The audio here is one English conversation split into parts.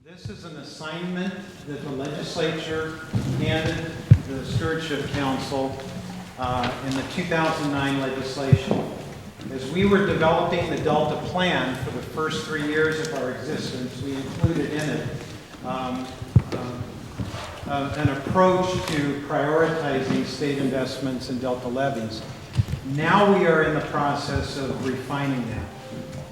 This is an assignment that the legislature handed the Stewardship Council in the 2009 legislation. As we were developing the Delta plan for the first 3 years of our existence, we included in it an approach to prioritizing state investments in Delta levees. Now we are in the process of refining that.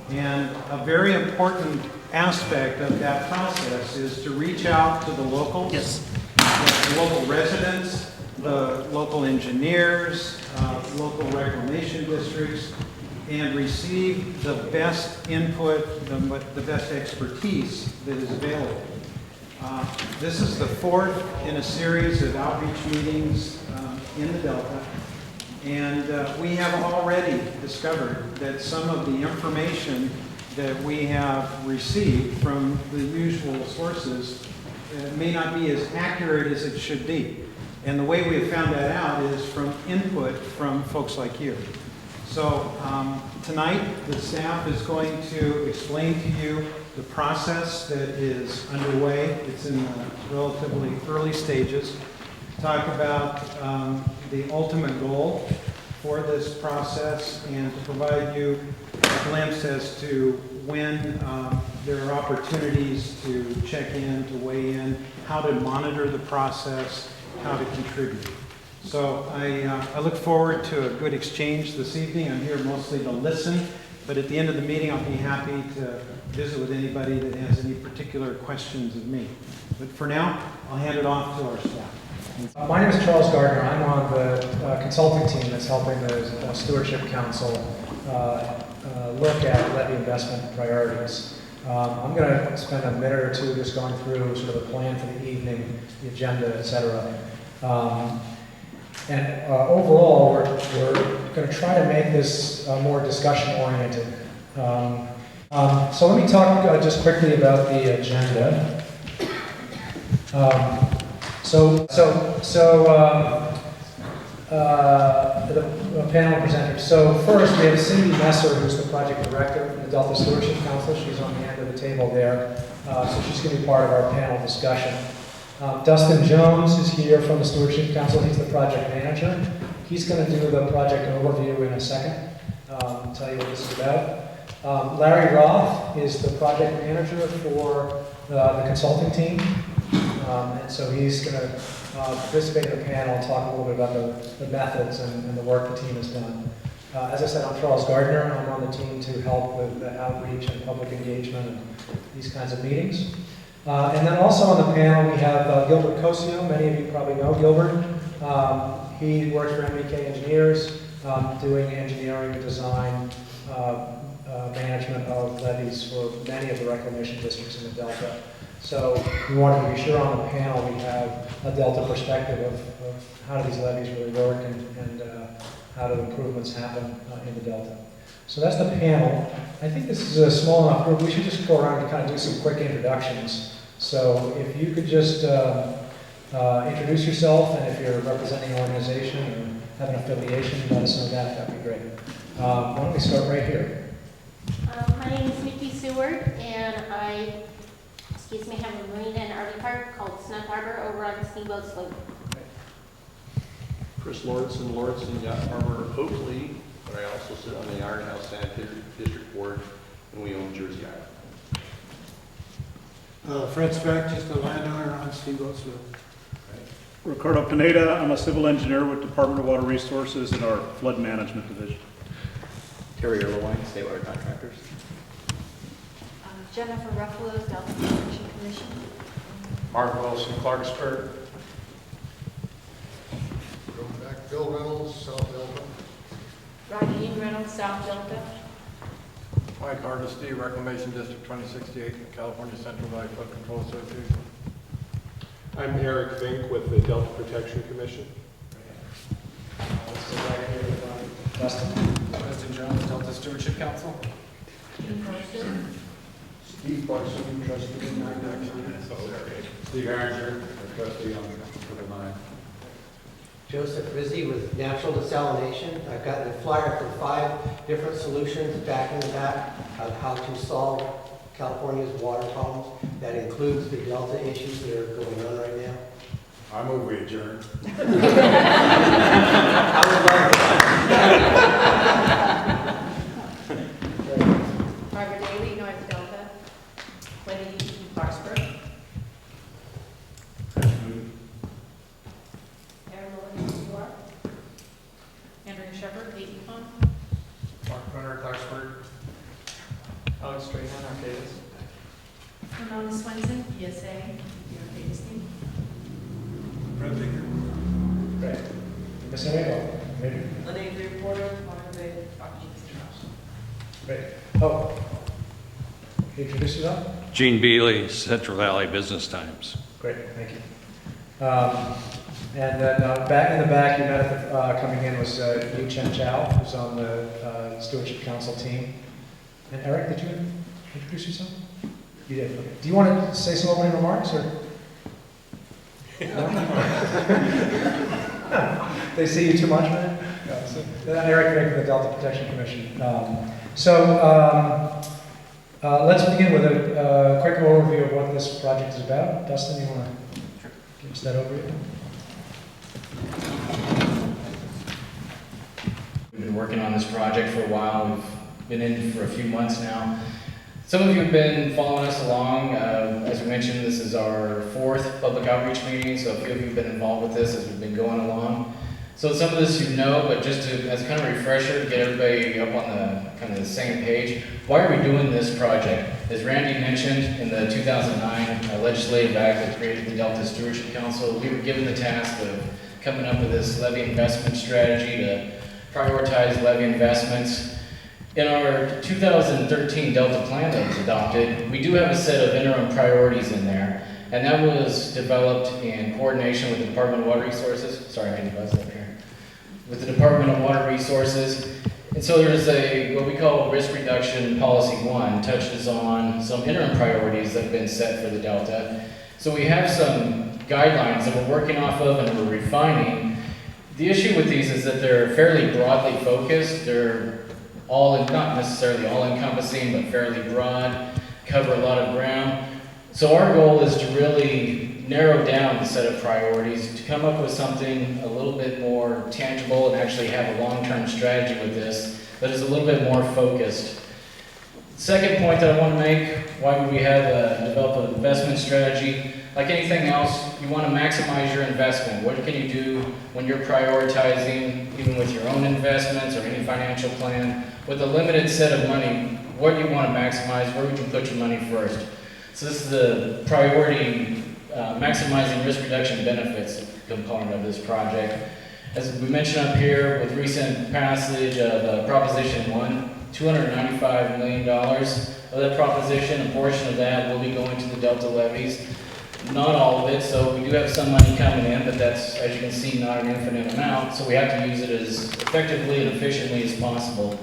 And a very important aspect of that process is to reach out to the locals, the local residents, the local engineers, local reclamation districts, and receive the best input, the best expertise that is available. This is the fourth in a series of outreach meetings in the Delta. And we have already discovered that some of the information that we have received from the usual sources may not be as accurate as it should be. And the way we have found that out is from input from folks like you. So tonight, the staff is going to explain to you the process that is underway. It's in the relatively early stages. Talk about the ultimate goal for this process and to provide you a glimpse as to when there are opportunities to check in, to weigh in, how to monitor the process, how to contribute. So I look forward to a good exchange this evening. I'm here mostly to listen, but at the end of the meeting I'll be happy to visit with anybody that has any particular questions of me. But for now, I'll hand it off to our staff. My name is Charles Gardner. I'm on the consulting team that's helping the Stewardship Council look at levee investment priorities. I'm going to spend a minute or two just going through sort of the plan for the evening, the agenda, et cetera. Overall, we're going to try to make this more discussion-oriented. So let me talk just quickly about the agenda. The panel presenters. So first, we have Cindy Messer, who's the project director for the Delta Stewardship Council. She's on the end of the table there. So she's going to be part of our panel discussion. Dustin Jones is here from the Stewardship Council. He's the project manager. He's going to do the project overview in a second, tell you what this is about. Larry Roth is the project manager for the consulting team. And so he's going to participate in the panel and talk a little bit about the methods and the work the team has done. As I said, I'm Charles Gardner. I'm on the team to help with the outreach and public engagement and these kinds of meetings. And then also on the panel, we have Gilbert Cosio. Many of you probably know Gilbert. He works for MEK Engineers, doing engineering, design, management of levees for many of the reclamation districts in the Delta. So we wanted to be sure on the panel we have a Delta perspective of how do these levees really work and how do improvements happen in the Delta. So that's the panel. I think this is a small enough group. We should just go around and kind of do some quick introductions. So if you could just introduce yourself, and if you're representing an organization or have an affiliation, let us know that. That'd be great. Why don't we start right here? My name is Mickey Seward, and I have a marine and RV park called Snuff Harbor over on the Steamboat Slope. Chris Lawrenson, Yacht Harbor, Oakley, but I also sit on the Iron House Sanitary District Board, and we own Jersey Island. Fred Speck, just a landowner on Steamboat Slope. Ricardo Pineda, I'm a civil engineer with Department of Water Resources in our flood management division. Terry Erlewine, State Water Contractors. Jennifer Ruffalo, Delta Stewardship Commission. Mark Wilson, Clarksburg. Going back, Bill Reynolds, South Delta. Rodney Reynolds, South Delta. Mike Hardesty, Reclamation District 2068, California Central Valley Flood Control Association. I'm Eric Fink with the Delta Protection Commission. Let's go right here with Dustin Jones, Delta Stewardship Council. Steve Barson, trustee in 9 Steve Aringer, trustee on Triple 9. Joseph Rizzi with Natural Desalination. I've gotten a flyer for 5 different solutions back in the back of how to solve California's water problems. That includes the Delta issues that are going on right now. I move we adjourn. Margaret Daly, North Delta. Wendy Newsom, Clarksburg. Aaron Lewis, New York. Andrew Shepherd, Eaton. Mark Runner, Clarksburg. Alex Strahan, Arcadis. Ramona Swenson, ESA, Arcadis team. Fred Baker. Great. Ms. Enrico? Lene Reporter, Monterey, Distrust. Great. Oh. Can you introduce yourself? Gene Beely, Central Valley Business Times. Great, thank you. And then back in the back, you met at the, coming in was Yu Chen Chow, who's on the Stewardship Council team. And Eric, did you introduce yourself? You did. Okay. Do you want to say some opening remarks, or? They see you too much, man? Eric Vick from the Delta Protection Commission. Let's begin with a quick overview of what this project is about. Dustin, you want to give us that overview? We've been working on this project for a while. We've been in for a few months now. Some of you have been following us along. As we mentioned, this is our 4th public outreach meeting, so a few of you have been involved with this as we've been going along. So some of this you know, but just as kind of a refresher to get everybody up on the kind of the same page, why are we doing this project? As Randy mentioned, in the 2009 legislative act that created the Delta Stewardship Council, we were given the task of coming up with this levee investment strategy to prioritize levee investments. In our 2013 Delta plan that was adopted, we do have a set of interim priorities in there, and that was developed in coordination with the Department of Water Resources. Sorry, I had to buzz up here. With the Department of Water Resources. And so there's what we call Risk Reduction Policy 1, touches on some interim priorities that have been set for the Delta. So we have some guidelines that we're working off of and we're refining. The issue with these is that they're fairly broadly focused. They're not necessarily all-encompassing, but fairly broad, cover a lot of ground. So our goal is to really narrow down the set of priorities, to come up with something a little bit more tangible and actually have a long-term strategy with this that is a little bit more focused. Second point that I want to make, why would we have develop an investment strategy? Like anything else, you want to maximize your investment. What can you do when you're prioritizing, even with your own investments or any financial plan? With a limited set of money, what do you want to maximize? Where would you put your money first? So this is the priority, maximizing risk reduction benefits component of this project. As we mentioned up here, with recent passage of Proposition 1, $295 million of that proposition, a portion of that will be going to the Delta levees. Not all of it, so we do have some money coming in, but that's, as you can see, not an infinite amount, so we have to use it as effectively and efficiently as possible.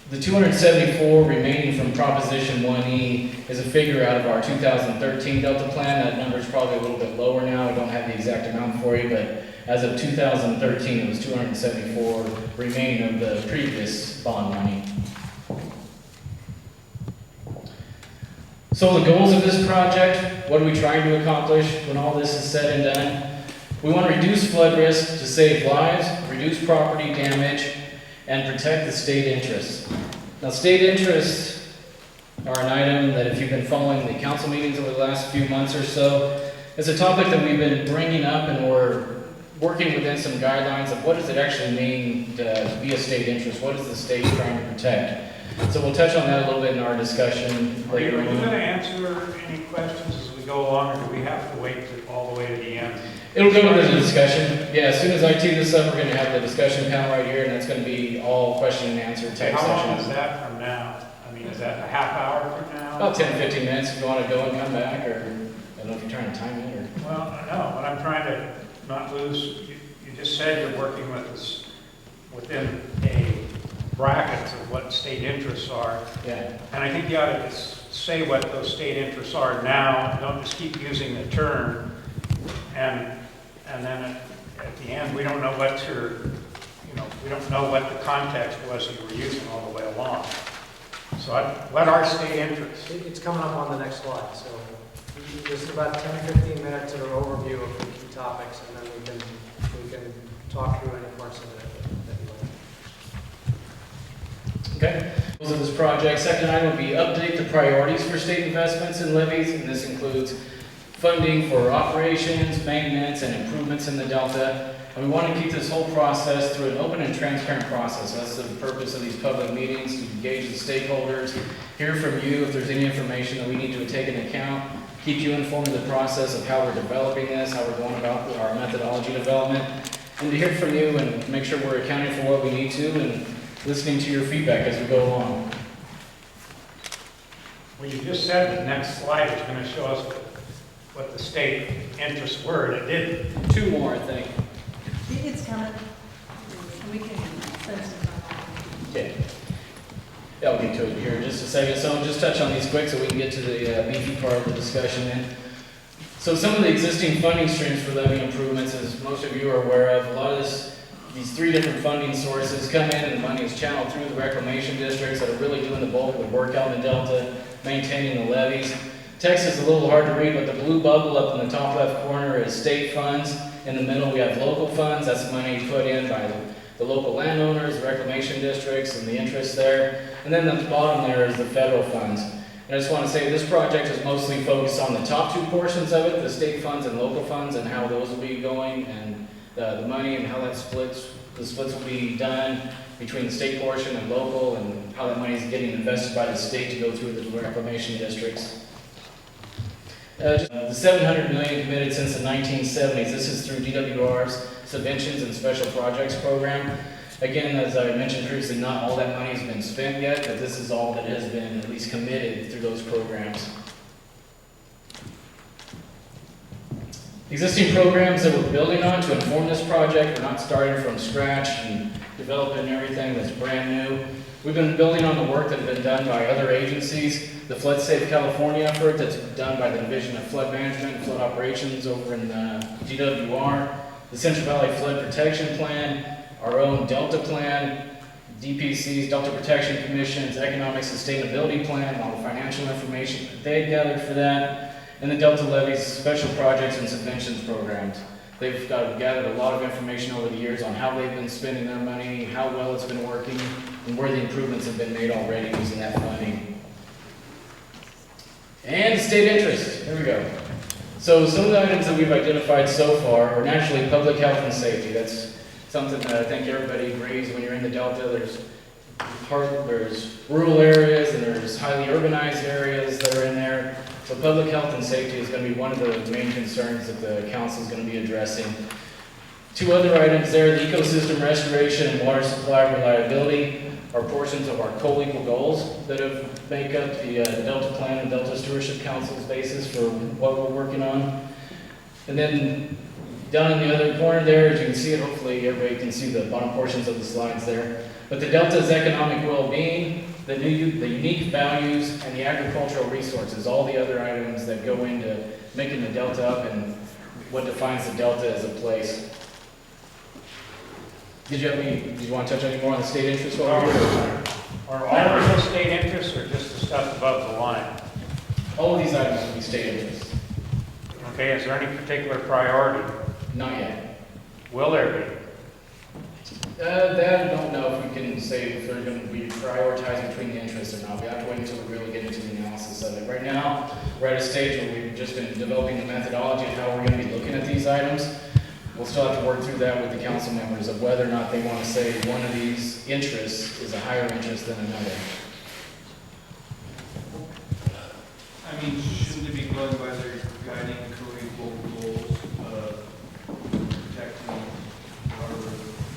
The 274 remaining from Proposition 1E is a figure out of our 2013 Delta plan. That number is probably a little bit lower now. I don't have the exact amount for you, but as of 2013, it was 274 remaining of the previous bond money. So the goals of this project, what are we trying to accomplish when all this is said and done? We want to reduce flood risk to save lives, reduce property damage, and protect the state interests. Now, state interests are an item that if you've been following the council meetings over the last few months or so, it's a topic that we've been bringing up, and we're working within some guidelines of what does it actually mean to be a state interest? What is the state trying to protect? So we'll touch on that a little bit in our discussion later on. Are you going to answer any questions as we go along, or do we have to wait all the way to the end? It'll go into the discussion. Yeah, as soon as I tee this up, we're going to have the discussion panel right here, and that's going to be all question and answer type How long sessions. is that from now? I mean, is that a half hour from now? About 10, 15 minutes if you want to go and come back, or I don't know if you're trying to time it, or... Well, no, but I'm trying to not lose, you just said you're working with us within a brackets of what state interests are. Yeah. And I think you ought to just say what those state interests are now. Don't just keep using the term. And then at the end, we don't know what we don't know what the context was you were using all the way along. So what are state interests? It's coming up on the next slide, so this is about 10 or 15 minutes of an overview of the key topics, and then we can talk through any parts of it that you like. Okay, goals of this project. Second item will be update the priorities for state investments in levees, and this includes funding for operations, maintenance, and improvements in the Delta. And we want to keep this whole process through an open and transparent process. That's the purpose of these public meetings, to engage the stakeholders, hear from you if there's any information that we need to take into account, keep you informed of the process of how we're developing this, how we're going about our methodology development, and to hear from you and make sure we're accounting for what we need to and listening to your feedback as we go along. Well, you just said the next slide is going to show us what the state interests were, and it didn't. 2 more, I think. It's coming. We can send some time. Okay. Yeah, I'll get to it here in just a second. So I'll just touch on these quick so we can get to the beefy part of the discussion then. So some of the existing funding streams for levee improvements, as most of you are aware of, a lot of these 3 different funding sources come in and the money is channeled through the reclamation districts that are really doing the bulk of the work out in the Delta, maintaining the levees. Text is a little hard to read, but the blue bubble up in the top left corner is state funds. In the middle, we have local funds. That's money put in by the local landowners, the reclamation districts, and the interest there. And then at the bottom there is the federal funds. And I just want to say this project is mostly focused on the top 2 portions of it, the state funds and local funds, and how those will be going, and the money and how that splits. The splits will be done between the state portion and local, and how that money is getting invested by the state to go through the reclamation districts. The $700 million committed since the 1970s. This is through DWR's Subventions and Special Projects Program. Again, as I mentioned previously, not all that money has been spent yet, but this is all that has been at least committed through those programs. Existing programs that we're building on to inform this project, we're not starting from scratch and developing everything that's brand new. We've been building on the work that has been done by other agencies. The Flood Safe California effort that's done by the Division of Flood Management and Flood Operations over in DWR, the Central Valley Flood Protection Plan, our own Delta Plan, DPC's Delta Protection Commission's Economic Sustainability Plan, all the financial information that they gathered for that, and the Delta Levee's Special Projects and Subventions Programs. They've gathered a lot of information over the years on how they've been spending their money, how well it's been working, and where the improvements have been made already using that funding. And state interest, here we go. So some of the items that we've identified so far are naturally public health and safety. That's something that I think everybody agrees when you're in the Delta. There's rural areas and there's highly urbanized areas that are in there. So public health and safety is going to be one of the main concerns that the council is going to be addressing. 2 other items there, the ecosystem restoration and water supply reliability are portions of our co-equal goals that make up the Delta Plan and Delta Stewardship Council's basis for what we're working on. And then down in the other corner there, as you can see it, hopefully everybody can see the bottom portions of the slides there. But the Delta's economic well-being, the unique values, and the agricultural resources, all the other items that go into making the Delta up and what defines the Delta as a place. Did you want to touch any more on the state interest? Are all of the state interests or just the stuff above the line? All of these items will be state interests. Okay, is there any particular priority? Not yet. Will there be? That I don't know if we can say if they're going to be prioritized between the interests or not. We have to wait until we really get into the analysis of it. Right now, we're at a stage where we've just been developing the methodology of how we're going to be looking at these items. We'll still have to work through that with the council members of whether or not they want to say one of these interests is a higher interest than another. I mean, shouldn't it be going by their guiding co-equal goals of protecting our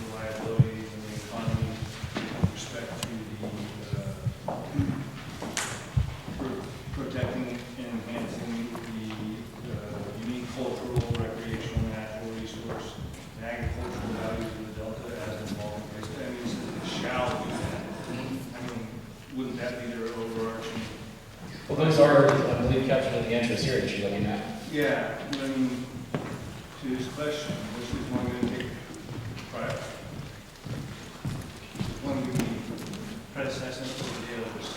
reliability and the economy with respect to the protecting and enhancing the unique cultural, recreational, natural resource and agricultural values of the Delta as involved in this? I mean, it shall do that. I mean, wouldn't that be their overarching? Well, those are, I believe, captured in the interest here that you're looking at. Yeah, I mean, to his question, this is one going to take prior. One going to be predecessor to the others.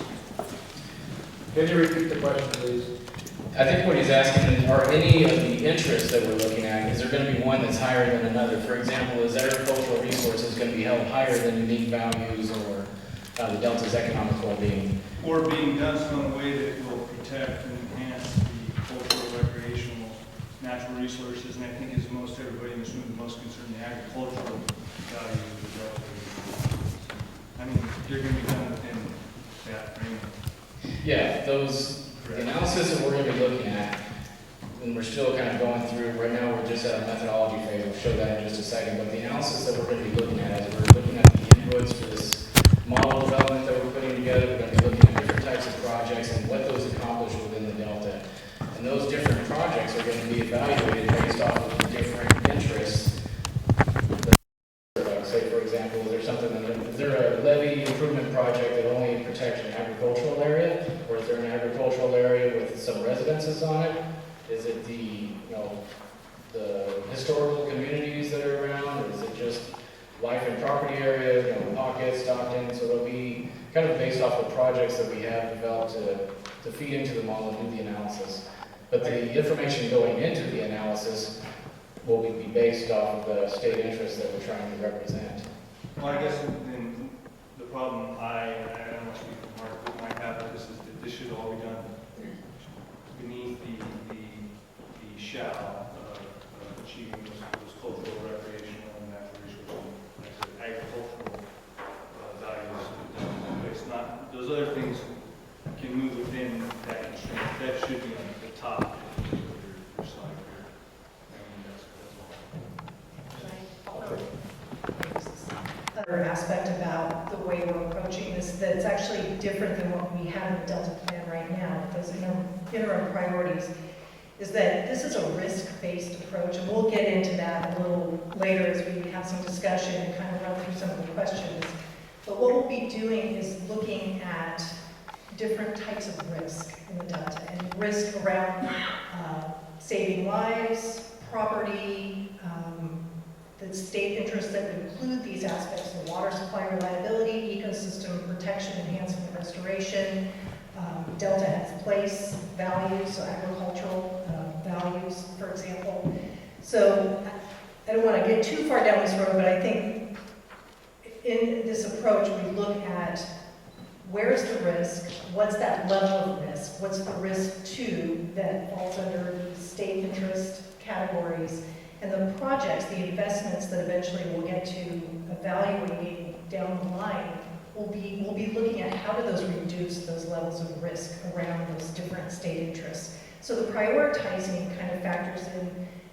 Can you repeat the question, please? I think what he's asking, are any of the interests that we're looking at, is there going to be one that's higher than another? For example, is agricultural resources going to be held higher than unique values or the Delta's economic well-being? Or being done so in a way that it will protect and enhance the cultural, recreational, natural resources, and I think as most everybody in this room is most concerned, the agricultural values of the Delta. I mean, they're going to be done within that framework. Yeah, the analysis that we're going to be looking at, and we're still kind of going through, right now we're just at a methodology phase, we'll show that in just a second, but the analysis that we're going to be looking at is we're looking at the inputs for this model development that we're putting together. We're going to be looking at different types of projects and what those accomplish within the Delta. And those different projects are going to be evaluated based off of the different interests. Like say, for example, is there a levee improvement project that only protects an agricultural area? Or is there an agricultural area with some residences on it? Is it the historical communities that are around? Or is it just life and property area, Pocket, Stockton? So it'll be kind of based off the projects that we have developed to feed into the model and do the analysis. But the information going into the analysis will be based off of the state interests that we're trying to represent. Well, I guess then the problem I don't want to speak for Mark, but might have with this is that this should all be done beneath the shall of achieving those cultural, recreational, and natural resources, like I said, agricultural values. It's not, those other things can move within that constraint. That should be on the top of your slide here. I mean, that's all. Other aspect about the way we're approaching this that's actually different than what we have in the Delta plan right now, those interim priorities, is that this is a risk-based approach, and we'll get into that a little later as we have some discussion and kind of run through some of the questions. But what we'll be doing is looking at different types of risk in the Delta, and risk around saving lives, property, the state interests that would include these aspects of water supply reliability, ecosystem protection, enhancement, and restoration. Delta has place values, so agricultural values, for example. So I don't want to get too far down this road, but I think in this approach, we look at where's the risk, what's that level of risk, what's the risk to that falls under the state interest categories, and the projects, the investments that eventually we'll get to evaluating down the line, we'll be looking at how do those reduce those levels of risk around those different state interests. So the prioritizing kind of factors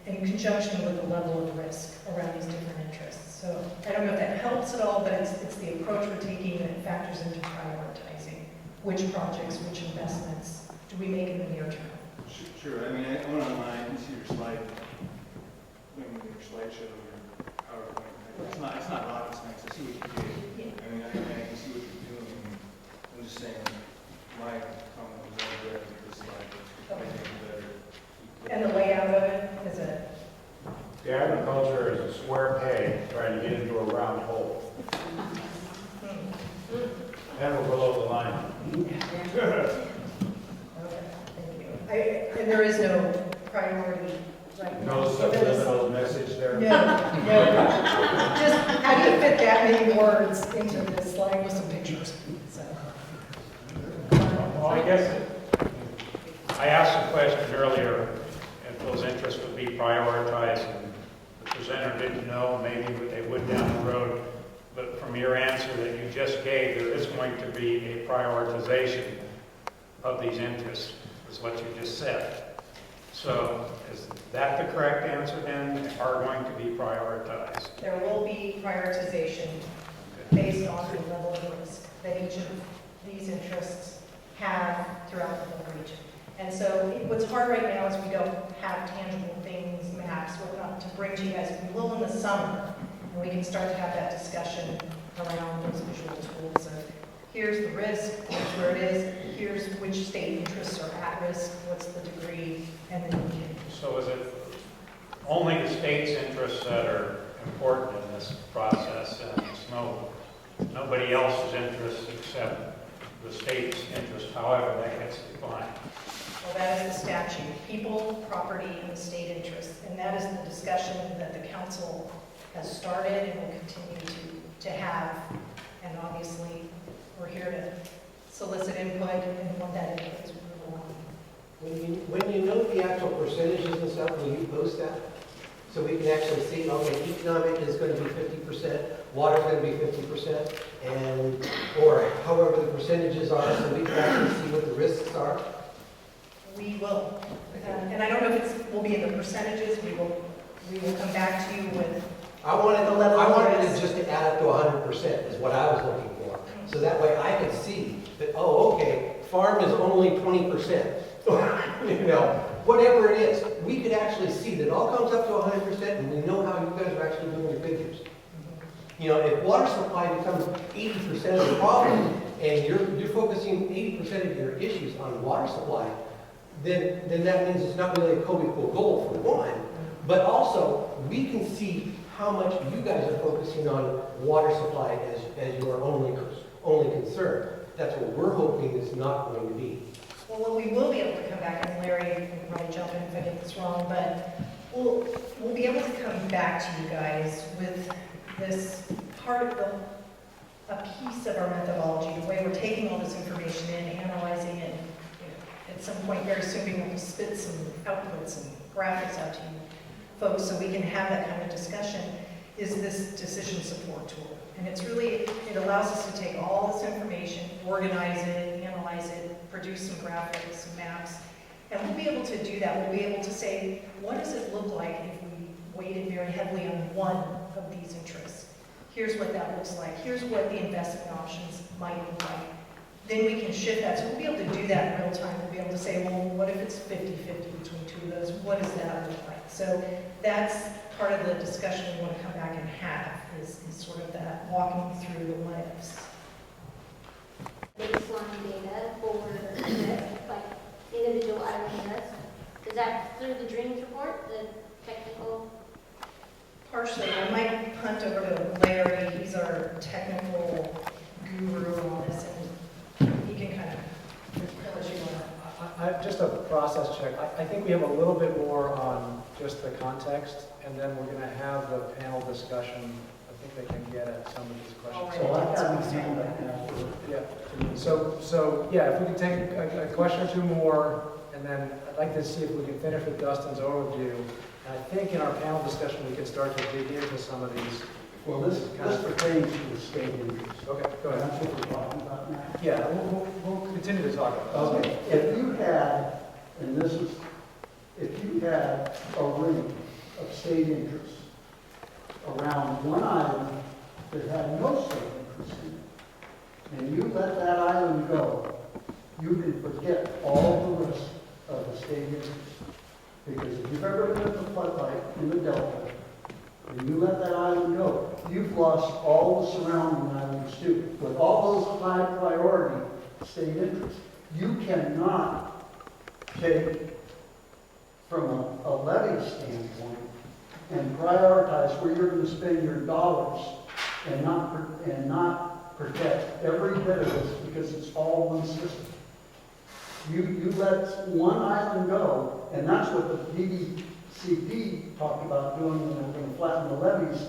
in conjunction with the level of risk around these different interests. So I don't know if that helps at all, but it's the approach we're taking that factors into prioritizing which projects, which investments do we make in the near term. Sure. I mean, I went online, I can see your slide. Your slideshow, your PowerPoint. It's not rocket science. I see what you did. I mean, I can see what you're doing. I'm just saying, my comment was over there with this slide. I think better. And the layout of it is a. The agriculture is a square peg trying to get into a round hole. And we're below the line. Okay, thank you. And there is no priority right now. No subliminal message there? No. Just how do you fit that many words into this slide with some pictures? So. Well, I guess I asked a question earlier if those interests would be prioritized, and the presenter didn't know, maybe they would down the road. But from your answer that you just gave, there is going to be a prioritization of these interests, is what you just said. So is that the correct answer then? They are going to be prioritized? There will be prioritization based on the level of risk that each of these interests have throughout the whole region. And so what's hard right now is we don't have tangible things, maps, whatnot to bring to you guys. We will in the summer, and we can start to have that discussion around those visual tools of here's the risk, here's where it is, here's which state interests are at risk, what's the degree, and then we can. So is it only the state's interests that are important in this process, and it's nobody else's interests except the state's interest, however that gets defined. Well, that is the statute, people, property, and the state interest. And that is the discussion that the council has started and will continue to have. And obviously, we're here to solicit input and want that input as we move along. When you know the actual percentages and stuff, will you post that? So we can actually see, okay, economic is going to be 50%, water is going to be 50%, and, or however the percentages are, so we can actually see what the risks are. We will. And I don't know if it will be in the percentages. We will come back to you with I wanted the level of it risk. just to add up to 100% is what I was looking for. So that way I could see that, oh, okay, farm is only 20%. You know, whatever it is, we could actually see that it all comes up to 100% and we know how you guys are actually doing your figures. You know, if water supply becomes 80% of the problem and you're focusing 80% of your issues on water supply, then that means it's not really a co-equal goal for one, but also we can see how much you guys are focusing on water supply as your only concern. That's what we're hoping is not going to be. Well, we will be able to come back, and Larry can probably jump in if I get this wrong, but we'll be able to come back to you guys with this part of a piece of our methodology, the way we're taking all this information in, analyzing it, at some point very soon being able to spit some outputs and graphics out to you folks so we can have that kind of discussion, is this decision support tool. And it's really, it allows us to take all this information, organize it, analyze it, produce some graphics, some maps, and we'll be able to do that. We'll be able to say, what does it look like if we weighted very heavily on one of these interests? Here's what that looks like. Here's what the investment options might look like. Then we can shift that. So we'll be able to do that in real time. We'll be able to say, well, what if it's 50-50 between two of those? What does that look like? So that's part of the discussion we want to come back and have, is sort of that walking through the what ifs. Baseline data for risk, like individual item risk. Is that through the dreams report, the technical? Partially. I might punt over to Larry. He's our technical guru on this, and he can kind of fill you in. Just a process check. I think we have a little bit more on just the context, and then we're going to have the panel discussion. I think they can get at some of these questions. So I got my hand yeah. So yeah, if we could take a question or two more, and then I'd like to see if we can finish with Dustin's overview. And I think in our panel discussion we can start to dig into some of these. Well, this pertains to the state interest. Okay, go ahead. That's what we're talking about now. Yeah, we'll continue to talk about Okay, if you had, and this is, if you had a ring of state interests around one island that had no state interest in it, and you let that island go, you can forget all the rest of the state interest. Because if you've ever been in a floodlight in the Delta, and you let that island go, you've lost all the surrounding islands too. With all those high priority state interests, you cannot take from a levee standpoint and prioritize where you're going to spend your dollars and not protect every bit of this because it's all one system. You let one island go, and that's what the DDCP talked about doing when they were going to flatten the levees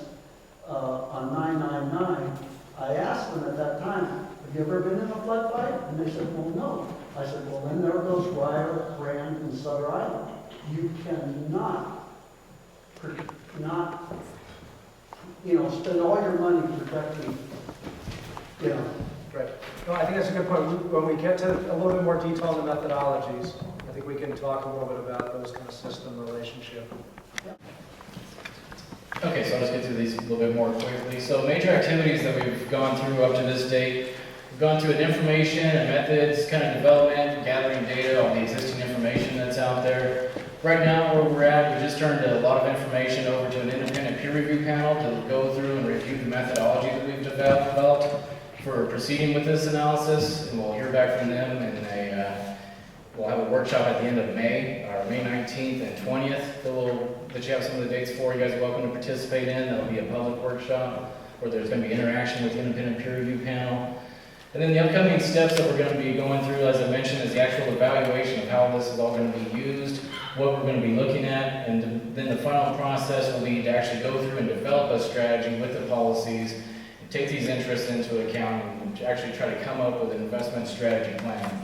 on 999. I asked them at that time, have you ever been in a flood fight? And they said, well, no. I said, well, then there goes Ryer, Grand, and Sutter Island. You cannot spend all your money protecting, Right. No, I think that's a good point. When we get to a little bit more detail on the methodologies, I think we can talk a little bit about those kind of system relationship. Okay, so I'll just get through these a little bit more quickly. So major activities that we've gone through up to this date, we've gone through an information and methods kind of development, gathering data on the existing information that's out there. Right now, where we're at, we just turned a lot of information over to an independent peer review panel to go through and review the methodology that we've developed for proceeding with this analysis, and we'll hear back from them, and we'll have a workshop at the end of May, or May 19th and 20th, that you have some of the dates for. You guys are welcome to participate in. That'll be a public workshop where there's going to be interaction with the independent peer review panel. And then the upcoming steps that we're going to be going through, as I mentioned, is the actual evaluation of how this is all going to be used, what we're going to be looking at, and then the final process will be to actually go through and develop a strategy with the policies, and take these interests into account, and to actually try to come up with an investment strategy plan.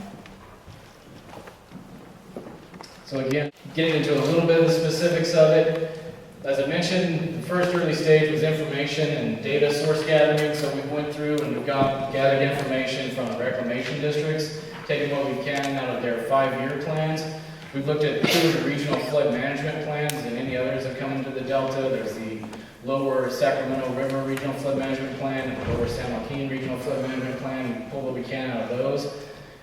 So again, getting into a little bit of the specifics of it, as I mentioned, the first early stage was information and data source gathering, so we went through and we've gathered information from the reclamation districts, taking what we can out of their 5-year plans. We've looked at 2 of the regional flood management plans, and any others that come into the Delta. There's the lower Sacramento River Regional Flood Management Plan, and the lower San Joaquin Regional Flood Management Plan. We pull what we can out of those.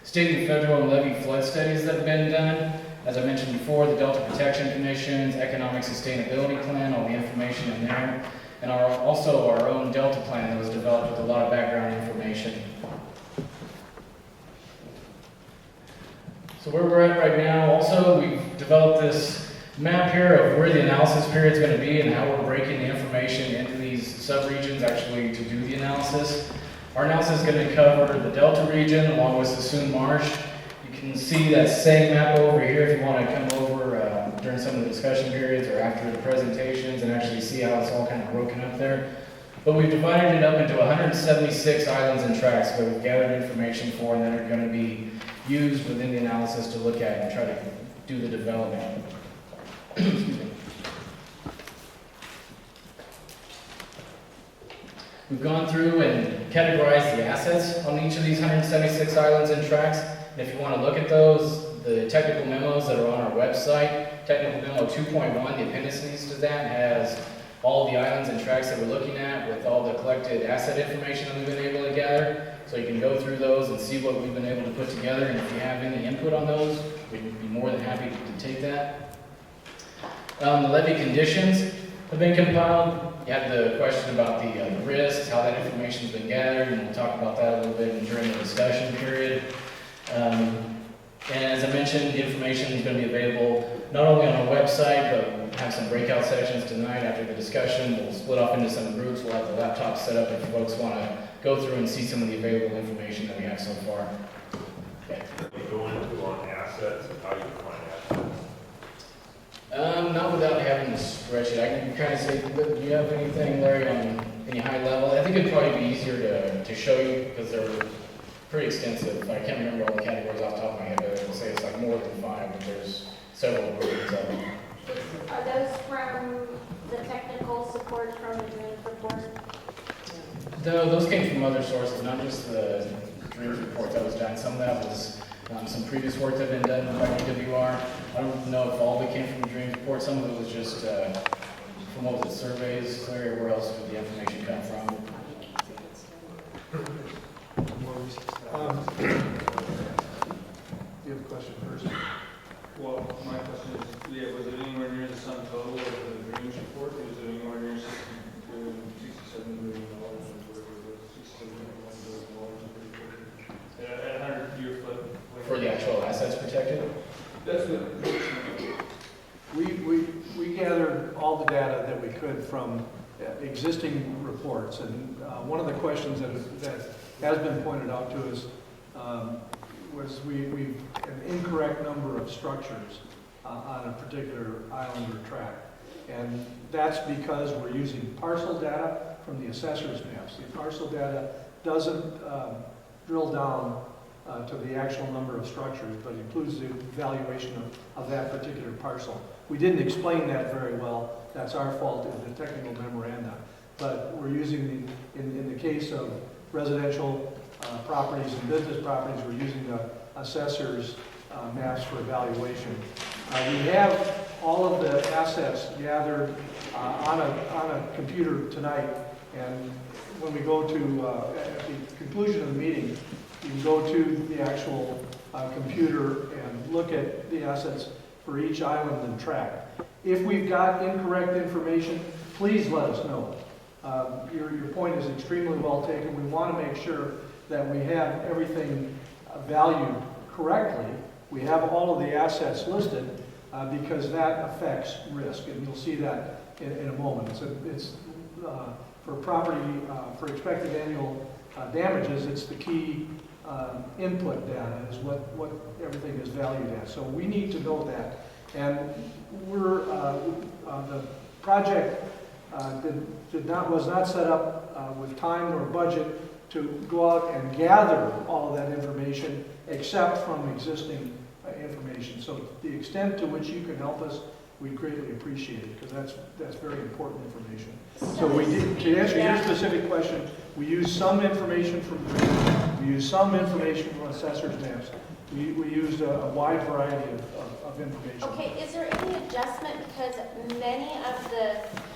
State and federal and levee flood studies that have been done. As I mentioned before, the Delta Protection Commission's Economic Sustainability Plan, all the information in there, and also our own Delta Plan that was developed with a lot of background information. So where we're at right now, also, we've developed this map here of where the analysis period is going to be and how we're breaking the information into these subregions actually to do the analysis. Our analysis is going to cover the Delta region along with Sassoon Marsh. You can see that same map over here if you want to come over during some of the discussion periods or after the presentations and actually see how it's all kind of broken up there. But we've divided it up into 176 islands and tracts that we've gathered information for and that are going to be used within the analysis to look at and try to do the development. Excuse me. We've gone through and categorized the assets on each of these 176 islands and tracts. And if you want to look at those, the technical memos that are on our website, technical memo 2.1, the appendices to that has all the islands and tracts that we're looking at with all the collected asset information that we've been able to gather. So you can go through those and see what we've been able to put together. And if you have any input on those, we'd be more than happy to take that. The levee conditions have been compiled. You had the question about the risks, how that information's been gathered, and we'll talk about that a little bit during the discussion period. And as I mentioned, the information is going to be available not only on our website, but we'll have some breakout sessions tonight after the discussion. We'll split off into some groups. We'll have the laptops set up if folks want to go through and see some of the available information that we have so far. Okay. Go into on assets and how you define assets. Not without having the spreadsheet. I can kind of say, do you have anything, Larry, on any high level? I think it'd probably be easier to show you because they're pretty extensive. I can't remember all the categories off the top of my head, but I would say it's like more than 5, but there's several groupings of them. Are those from the technical support from the drainage report? No, those came from other sources, not just the drainage report that was done. Some of that was some previous work that had been done by DWR. I don't know if all of it came from the drainage report. Some of it was just from what was it, surveys, Larry, or where else would the information come from? You have a question first? Well, my question is, yeah, was it anywhere near the sum total of the drainage report? Was it anywhere near $67 million or whatever it was, $67.1 billion at 100-year flood? For the actual assets protected? That's the We gathered all the data that we could from existing reports, and one of the questions that has been pointed out to us was we an incorrect number of structures on a particular island or tract. And that's because we're using parcel data from the assessor's maps. The parcel data doesn't drill down to the actual number of structures, but includes the valuation of that particular parcel. We didn't explain that very well. That's our fault in the technical memoranda. But we're using, in the case of residential properties and business properties, we're using the assessor's maps for evaluation. We have all of the assets gathered on a computer tonight, and when we go to, at the conclusion of the meeting, you can go to the actual computer and look at the assets for each island and tract. If we've got incorrect information, please let us know. Your point is extremely well taken. We want to make sure that we have everything valued correctly. We have all of the assets listed because that affects risk, and you'll see that in a moment. It's for property, for expected annual damages, it's the key input data is what everything is valued at. So we need to know that. And we're, the project was not set up with time or budget to go out and gather all of that information except from existing information. So the extent to which you can help us, we greatly appreciate it, because that's very important information. So we did, to answer your specific question, we use some information from Green, we use some information from assessor's maps. We used a wide variety of information. Okay, is there any adjustment, because many of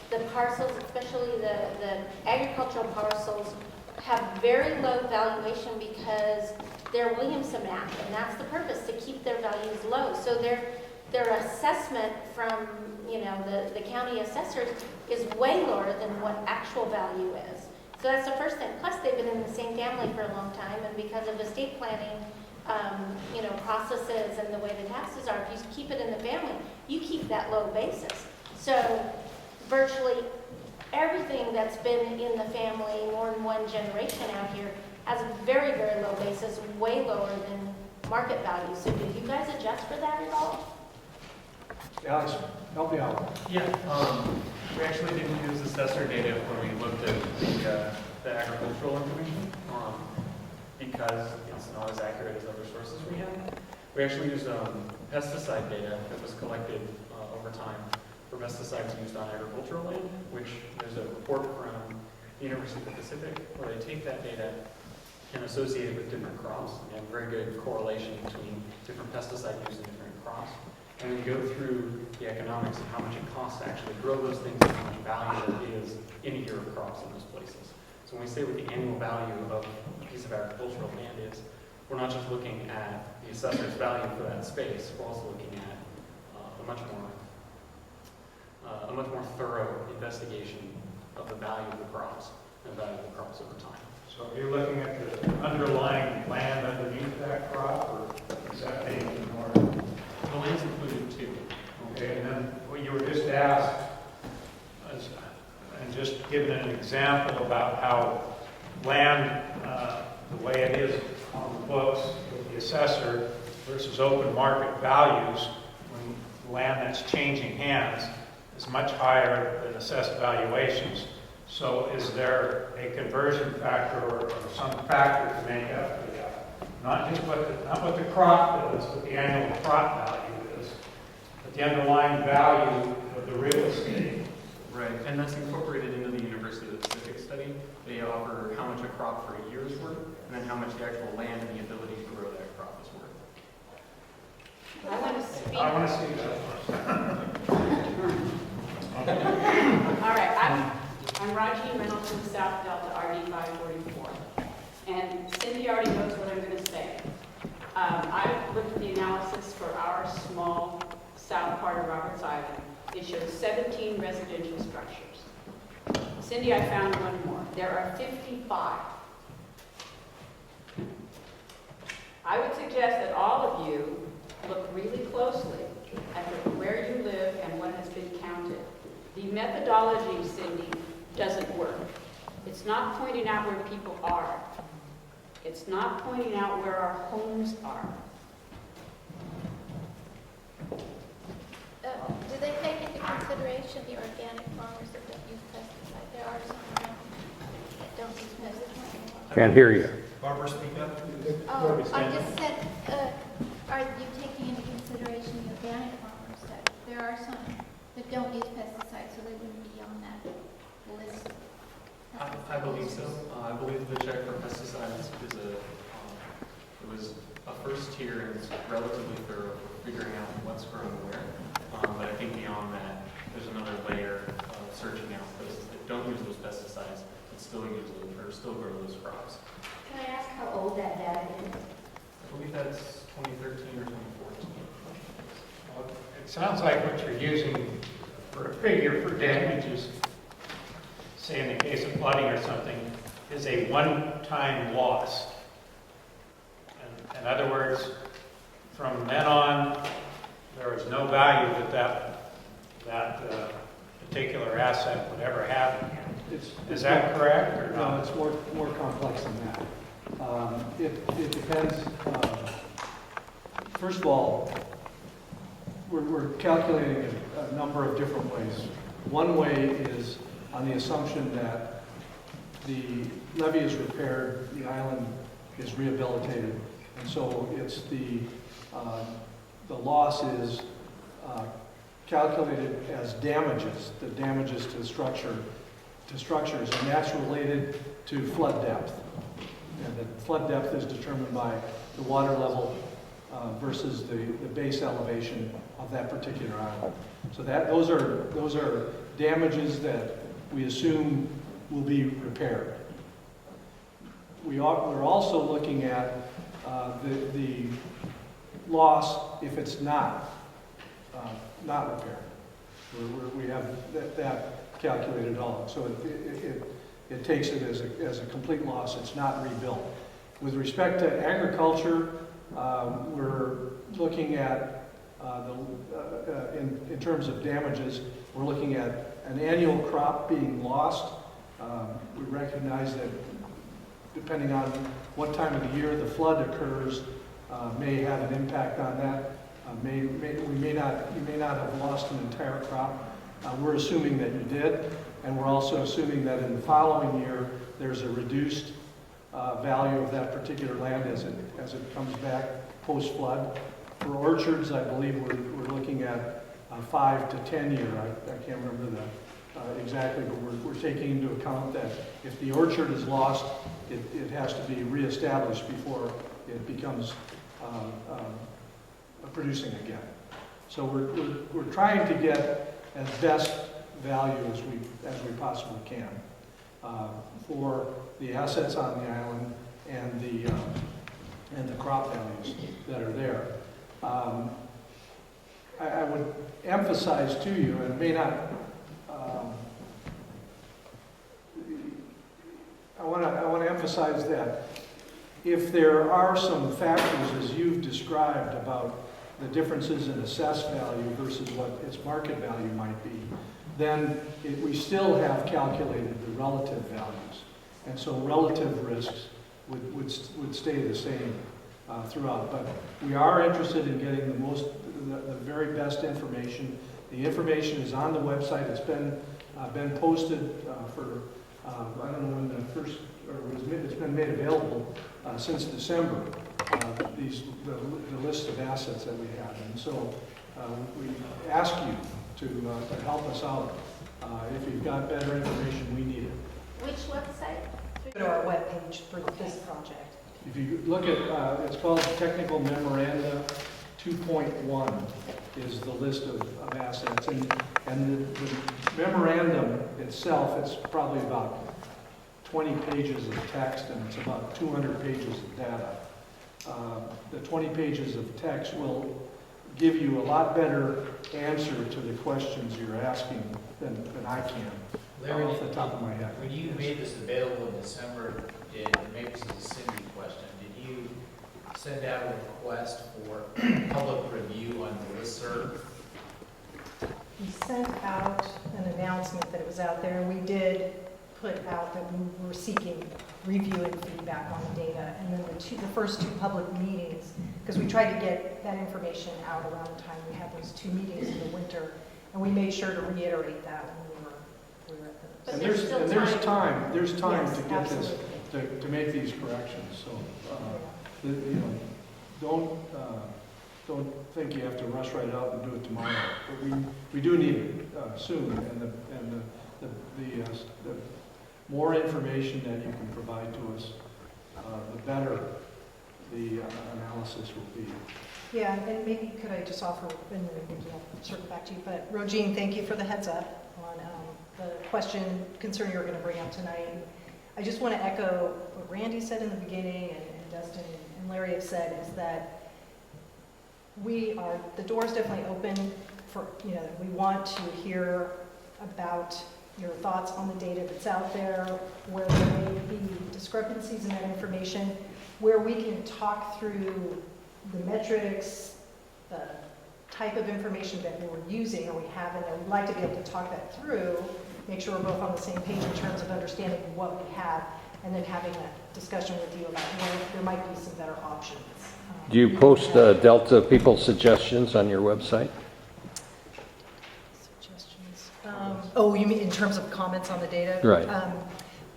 the parcels, especially the agricultural parcels, have very low valuation because they're Williamson map, and that's the purpose, to keep their values low. So their assessment from, you know, the county assessors is way lower than what actual value is. So that's the first thing. Plus, they've been in the same family for a long time, and because of estate planning, you know, processes and the way the taxes are, if you keep it in the family, you keep that low basis. So virtually everything that's been in the family more than one generation out here has a very, very low basis, way lower than market value. So did you guys adjust for that at all? Alex, help me out. Yeah, we actually didn't use assessor data when we looked at the agricultural information because it's not as accurate as other sources we have. We actually used pesticide data that was collected over time for pesticides used on agricultural land, which there's a report from the University of the Pacific where they take that data and associate it with different crops and very good correlation between different pesticide use and different crops. And we go through the economics of how much it costs to actually grow those things and how much value there is in a year of crops in those places. So when we say what the annual value of a piece of agricultural land is, we're not just looking at the assessor's value for that space, we're also looking at a much more thorough investigation of the value of the crops and the value of the crops over time. So you're looking at the underlying land underneath that crop, or is that being ignored? The land's included too. Okay, and then what you were just asked, and just giving an example about how land, the way it is on the books with the assessor versus open market values, when land that's changing hands is much higher than assessed valuations. So is there a conversion factor or some factor to make up for that? Not just not what the crop is, what the annual crop value is, but the underlying value of the real estate. Right, and that's incorporated into the University of the Pacific study. They offer how much a crop for a year is worth, and then how much the actual land and the ability to grow that crop is worth. I want to speak. I want to see that. All right, I'm Raji Reynolds from South Delta, RD 544. And Cindy already knows what I'm going to say. I've looked at the analysis for our small south part of Roberts Island. It shows 17 residential structures. Cindy, I found one more. There are 55. I would suggest that all of you look really closely at where you live and what has been counted. The methodology, Cindy, doesn't work. It's not pointing out where people are. It's not pointing out where our homes are. Do they take into consideration the organic farmers that don't use pesticides? There are some around that don't use pesticides. Can't hear you. Barbara, speak up. Oh, I just said, are you taking into consideration the organic farmers that there are some that don't use pesticides, so they wouldn't be on that list? I believe so. I believe the check for pesticides is it was a first tier and it's relatively thorough for figuring out what's grown where. But I think beyond that, there's another layer of searching out places that don't use those pesticides but still use those or still grow those crops. Can I ask how old that data is? I believe that's 2013 or 2014. Well, it sounds like what you're using for a figure for damages, say in the case of flooding or something, is a one-time loss. In other words, from then on, there is no value that particular asset would ever have again. Is that correct or No, not? it's more complex than that. It depends. First of all, we're calculating a number of different ways. One way is on the assumption that the levee is repaired, the island is rehabilitated, and so it's the loss is calculated as damages, the damages to structures, and that's related to flood depth. And the flood depth is determined by the water level versus the base elevation of that particular island. So those are damages that we assume will be repaired. We're also looking at the loss if it's not repaired. We have that calculated all. So it takes it as a complete loss. It's not rebuilt. With respect to agriculture, we're looking at in terms of damages, we're looking at an annual crop being lost. We recognize that depending on what time of the year the flood occurs, may have an impact on that. You may not have lost an entire crop. We're assuming that you did, and we're also assuming that in the following year there's a reduced value of that particular land as it comes back post-flood. For orchards, I believe we're looking at 5 to 10 year. I can't remember that exactly, but we're taking into account that if the orchard is lost, it has to be reestablished before it becomes producing again. So we're trying to get as best value as we possibly can for the assets on the island and the crop values that are there. I would emphasize to you, and it may not. I want to emphasize that if there are some factors, as you've described, about the differences in assessed value versus what its market value might be, then we still have calculated the relative values. And so relative risks would stay the same throughout. But we are interested in getting the very best information. The information is on the website. It's been posted for, I don't know when the first, it's been made available since December, the list of assets that we have. And so we ask you to help us out. If you've got better information, we need it. Which website? Go to our webpage for this project. If you look at, it's called Technical Memoranda 2.1 is the list of assets. And the memorandum itself, it's probably about 20 pages of text and it's about 200 pages of data. The 20 pages of text will give you a lot better answer to the questions you're asking than I can, Larry, off the top of my head. When you made this available in December, maybe this is a Cindy question, did you send out a request for public review on the listserv? We sent out an announcement that it was out there, and we did put out that we were seeking review and feedback on the data. And then the first two public meetings, because we tried to get that information out around the time we had those two meetings in the winter, and we made sure to reiterate that when we were at those. And there's time Yes, to get absolutely. this, to make these corrections. So, don't think you have to rush right out and do it tomorrow. But we do need it soon, and the more information that you can provide to us, the better the analysis will be. Yeah, and maybe could I just offer, and then I'll circle back to you, but Rogine, thank you for the heads up on the concern you're going to bring up tonight. I just want to echo what Randy said in the beginning and Dustin and Larry have said, is that the door is definitely open for, we want to hear about your thoughts on the data that's out there, where there may be discrepancies in that information, where we can talk through the metrics, the type of information that we're using or we have in there. We'd like to be able to talk that through make sure we're both on the same page in terms of understanding what we have, and then having a discussion with you about where there might be some better options. Do you post Delta people suggestions on your website? Suggestions. Oh, you mean in terms of comments on the data? Right.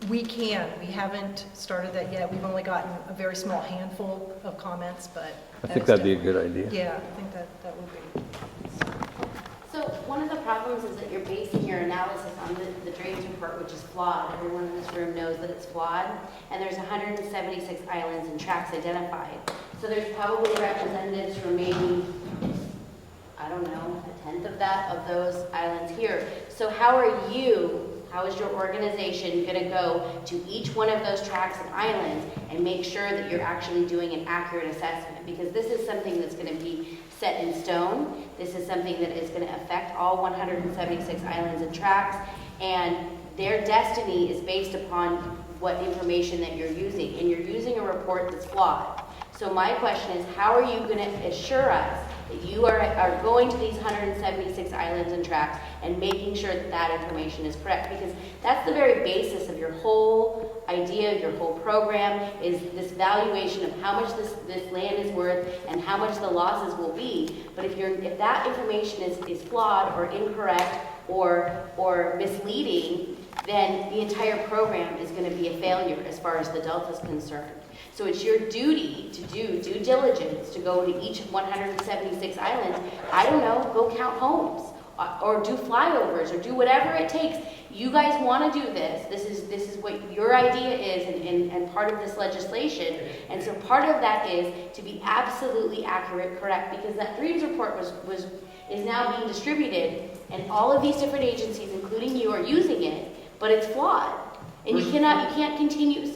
We can. We haven't started that yet. We've only gotten a very small handful of comments, but I think that'd be a good idea. Yeah, I think that would be. So one of the problems is that you're basing your analysis on the drains report, which is flawed. Everyone in this room knows that it's flawed, and there's 176 islands and tracts identified. So there's probably representatives from maybe, I don't know, a tenth of those islands here. So how is your organization going to go to each one of those tracts and islands and make sure that you're actually doing an accurate assessment? Because this is something that's going to be set in stone. This is something that is going to affect all 176 islands and tracts, and their destiny is based upon what information that you're using, and you're using a report that's flawed. So my question is, how are you going to assure us that you are going to these 176 islands and tracts and making sure that that information is correct? Because that's the very basis of your whole idea, your whole program, is this valuation of how much this land is worth and how much the losses will be. But if that information is flawed or incorrect or misleading, then the entire program is going to be a failure as far as the Delta is concerned. So it's your duty to do due diligence, to go to each 176 islands. I don't know, go count homes, or do flyovers, or do whatever it takes. You guys want to do this. This is what your idea is, and part of this legislation. And so part of that is to be absolutely accurate, correct, because that dreams report is now being distributed, and all of these different agencies, including you, are using it, but it's flawed. And you cannot continue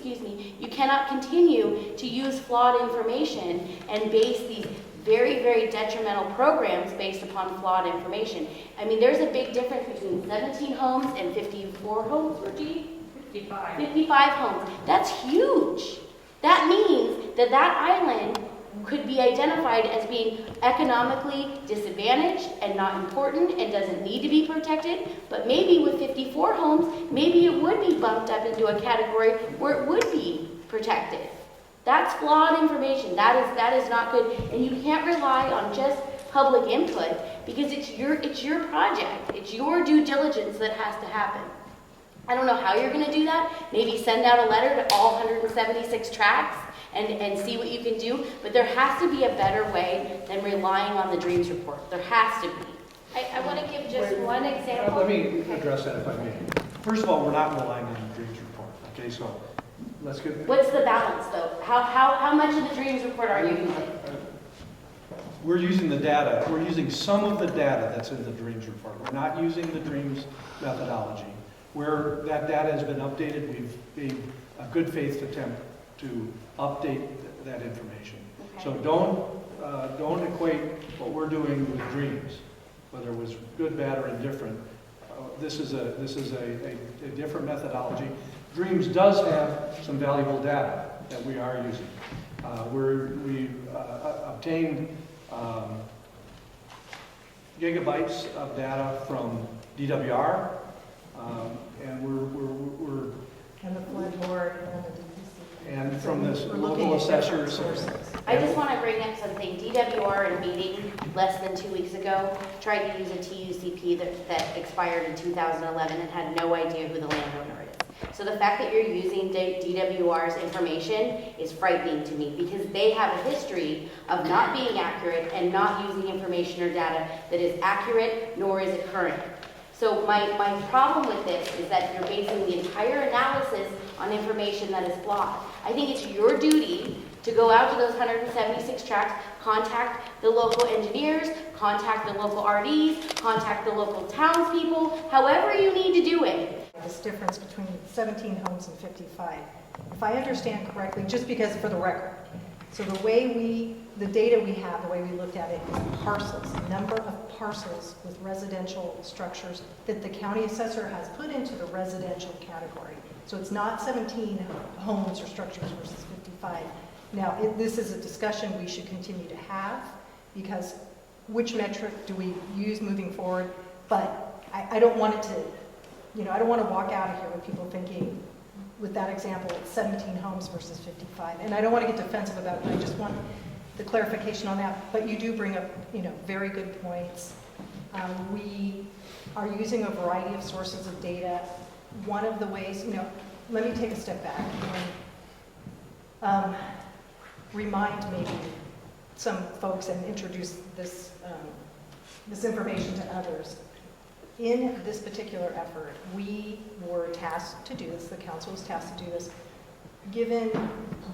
to use flawed information and base these very, very detrimental programs based upon flawed information. I mean, there's a big difference between 17 homes and 54 homes, Virgie? 55. 55 homes. That's huge. That means that island could be identified as being economically disadvantaged and not important and doesn't need to be protected. But maybe with 54 homes, maybe it would be bumped up into a category where it would be protected. That's flawed information. That is not good. And you can't rely on just public input, because it's your project. It's your due diligence that has to happen. I don't know how you're going to do that. Maybe send out a letter to all 176 tracts and see what you can do. But there has to be a better way than relying on the dreams report. There has to be. I want to give just one example. Let me address that if I may. First of all, we're not relying on the dreams report. Okay, so let's get. What's the balance, though? How much of the dreams report are you using? We're using the data. We're using some of the data that's in the dreams report. We're not using the dreams methodology. Where that data has been updated, we've made a good faith attempt to update that information. Okay. So don't equate what we're doing with dreams, whether it was good, bad, or indifferent. This is a different methodology. Dreams does have some valuable data that we are using. We obtained gigabytes of data from DWR. And we're and the flood board and the DPC. And from this local assessors. I just want to bring up something. DWR in a meeting less than 2 weeks ago tried to use a TUCP that expired in 2011 and had no idea who the landowner is. So the fact that you're using DWR's information is frightening to me, because they have a history of not being accurate and not using information or data that is accurate, nor is it current. So my problem with this is that you're basing the entire analysis on information that is flawed. I think it's your duty to go out to those 176 tracts, contact the local engineers, contact the local RDs, contact the local townspeople, however you need to do it. This difference between 17 homes and 55. If I understand correctly, just because for the record, so the data we have, the way we looked at it is parcels, number of parcels with residential structures that the county assessor has put into the residential category. So it's not 17 homes or structures versus 55. Now, this is a discussion we should continue to have, because which metric do we use moving forward? But I don't want it to I don't want to walk out of here with people thinking, with that example, it's 17 homes versus 55. And I don't want to get defensive about it, I just want the clarification on that. But you do bring up, very good points. We are using a variety of sources of data. One of the ways, let me take a step back and remind maybe some folks and introduce this, this information to others. In this particular effort, we were tasked to do this, the council was tasked to do this. Given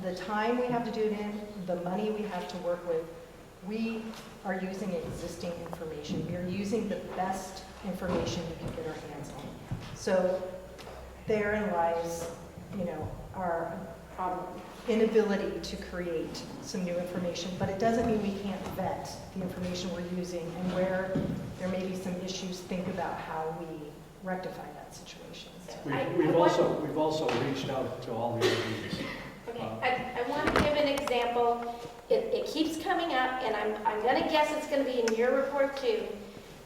the time we have to do it in, the money we have to work with, we are using existing information. We are using the best information we can get our hands on. So therein lies, our inability to create some new information, but it doesn't mean we can't vet the information we're using, and where there may be some issues, think about how we rectify that situation. We've also reached out to all the levees. Okay, I want to give an example. It keeps coming up, and I'm going to guess it's going to be in your report too.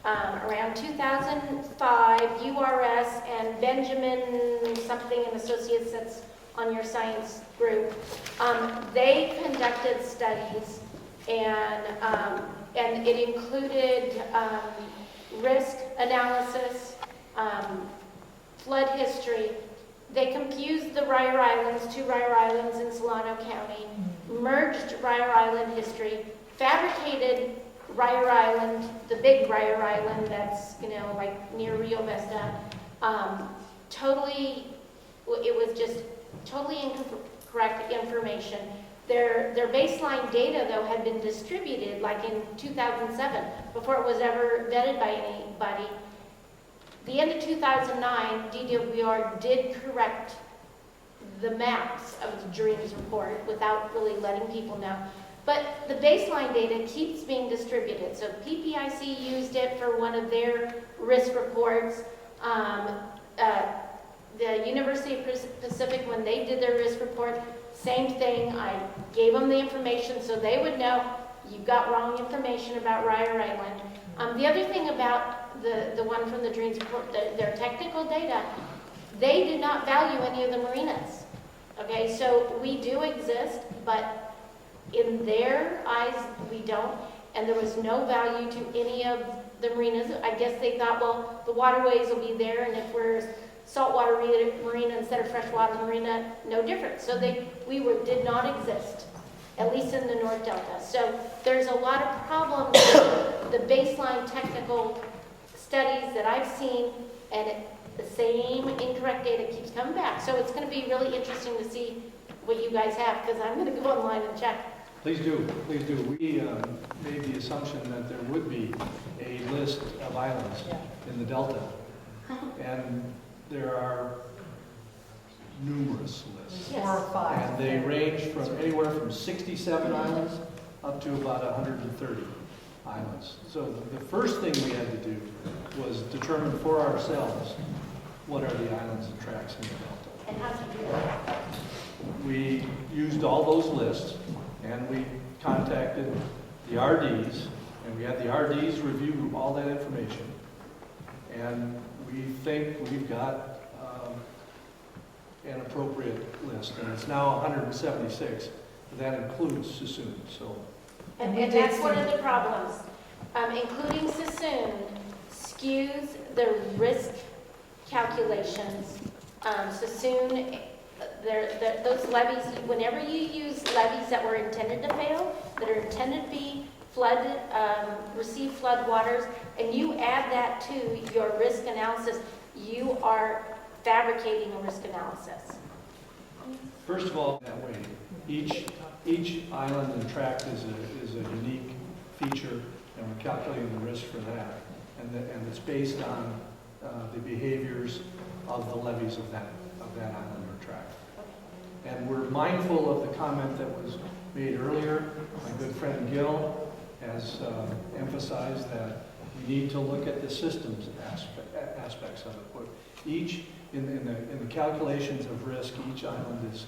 Around 2005, URS and Benjamin something and Associates, that's on your science group, they conducted studies, and it included risk analysis, flood history. They confused the Ryer Islands, 2 Ryer Islands in Solano County, merged Ryer Island history, fabricated Ryer Island, the big Ryer Island that's, like near Rio Vista. It was just totally incorrect information. Their baseline data, though, had been distributed like in 2007, before it was ever vetted by anybody. The end of 2009, DWR did correct the maps of the Dreams report without really letting people know. But the baseline data keeps being distributed. So PPIC used it for one of their risk reports. The University of Pacific, when they did their risk report, same thing. I gave them the information so they would know you got wrong information about Ryer Island. The other thing about the one from the Dreams report, their technical data, they did not value any of the marinas. Okay, so we do exist, but in their eyes, we don't, and there was no value to any of the marinas. I guess they thought, well, the waterways will be there, and if we're saltwater marina instead of freshwater marina, no difference. So we did not exist, at least in the North Delta. So there's a lot of problems with the baseline technical studies that I've seen, and the same incorrect data keeps coming back. So it's going to be really interesting to see what you guys have, because I'm going to go online and check. Please do, please do. We made the assumption that there would be a list of islands in the Delta, and there are numerous lists. Yes. 4 or 5. And they range from anywhere from 67 islands up to about 130 islands. So the first thing we had to do was determine for ourselves what are the islands and tracks in the Delta. And how do you do that? We used all those lists, and we contacted the RDs, and we had the RDs review all that information. And we think we've got an appropriate list, and it's now 176. That includes Sassoon. So, and that's one of the problems. Including Sassoon skews the risk calculations. Sassoon, those levees, whenever you use levees that were intended to fail, that are intended to be receive flood waters, and you add that to your risk analysis, you are fabricating a risk analysis. first of all, that way, each island and tract is a unique feature, and we're calculating the risk for that, and it's based on the behaviors of the levees of that island or tract. And we're mindful of the comment that was made earlier. My good friend Gil has emphasized that we need to look at the systems aspects of it. But each, in the calculations of risk, each island is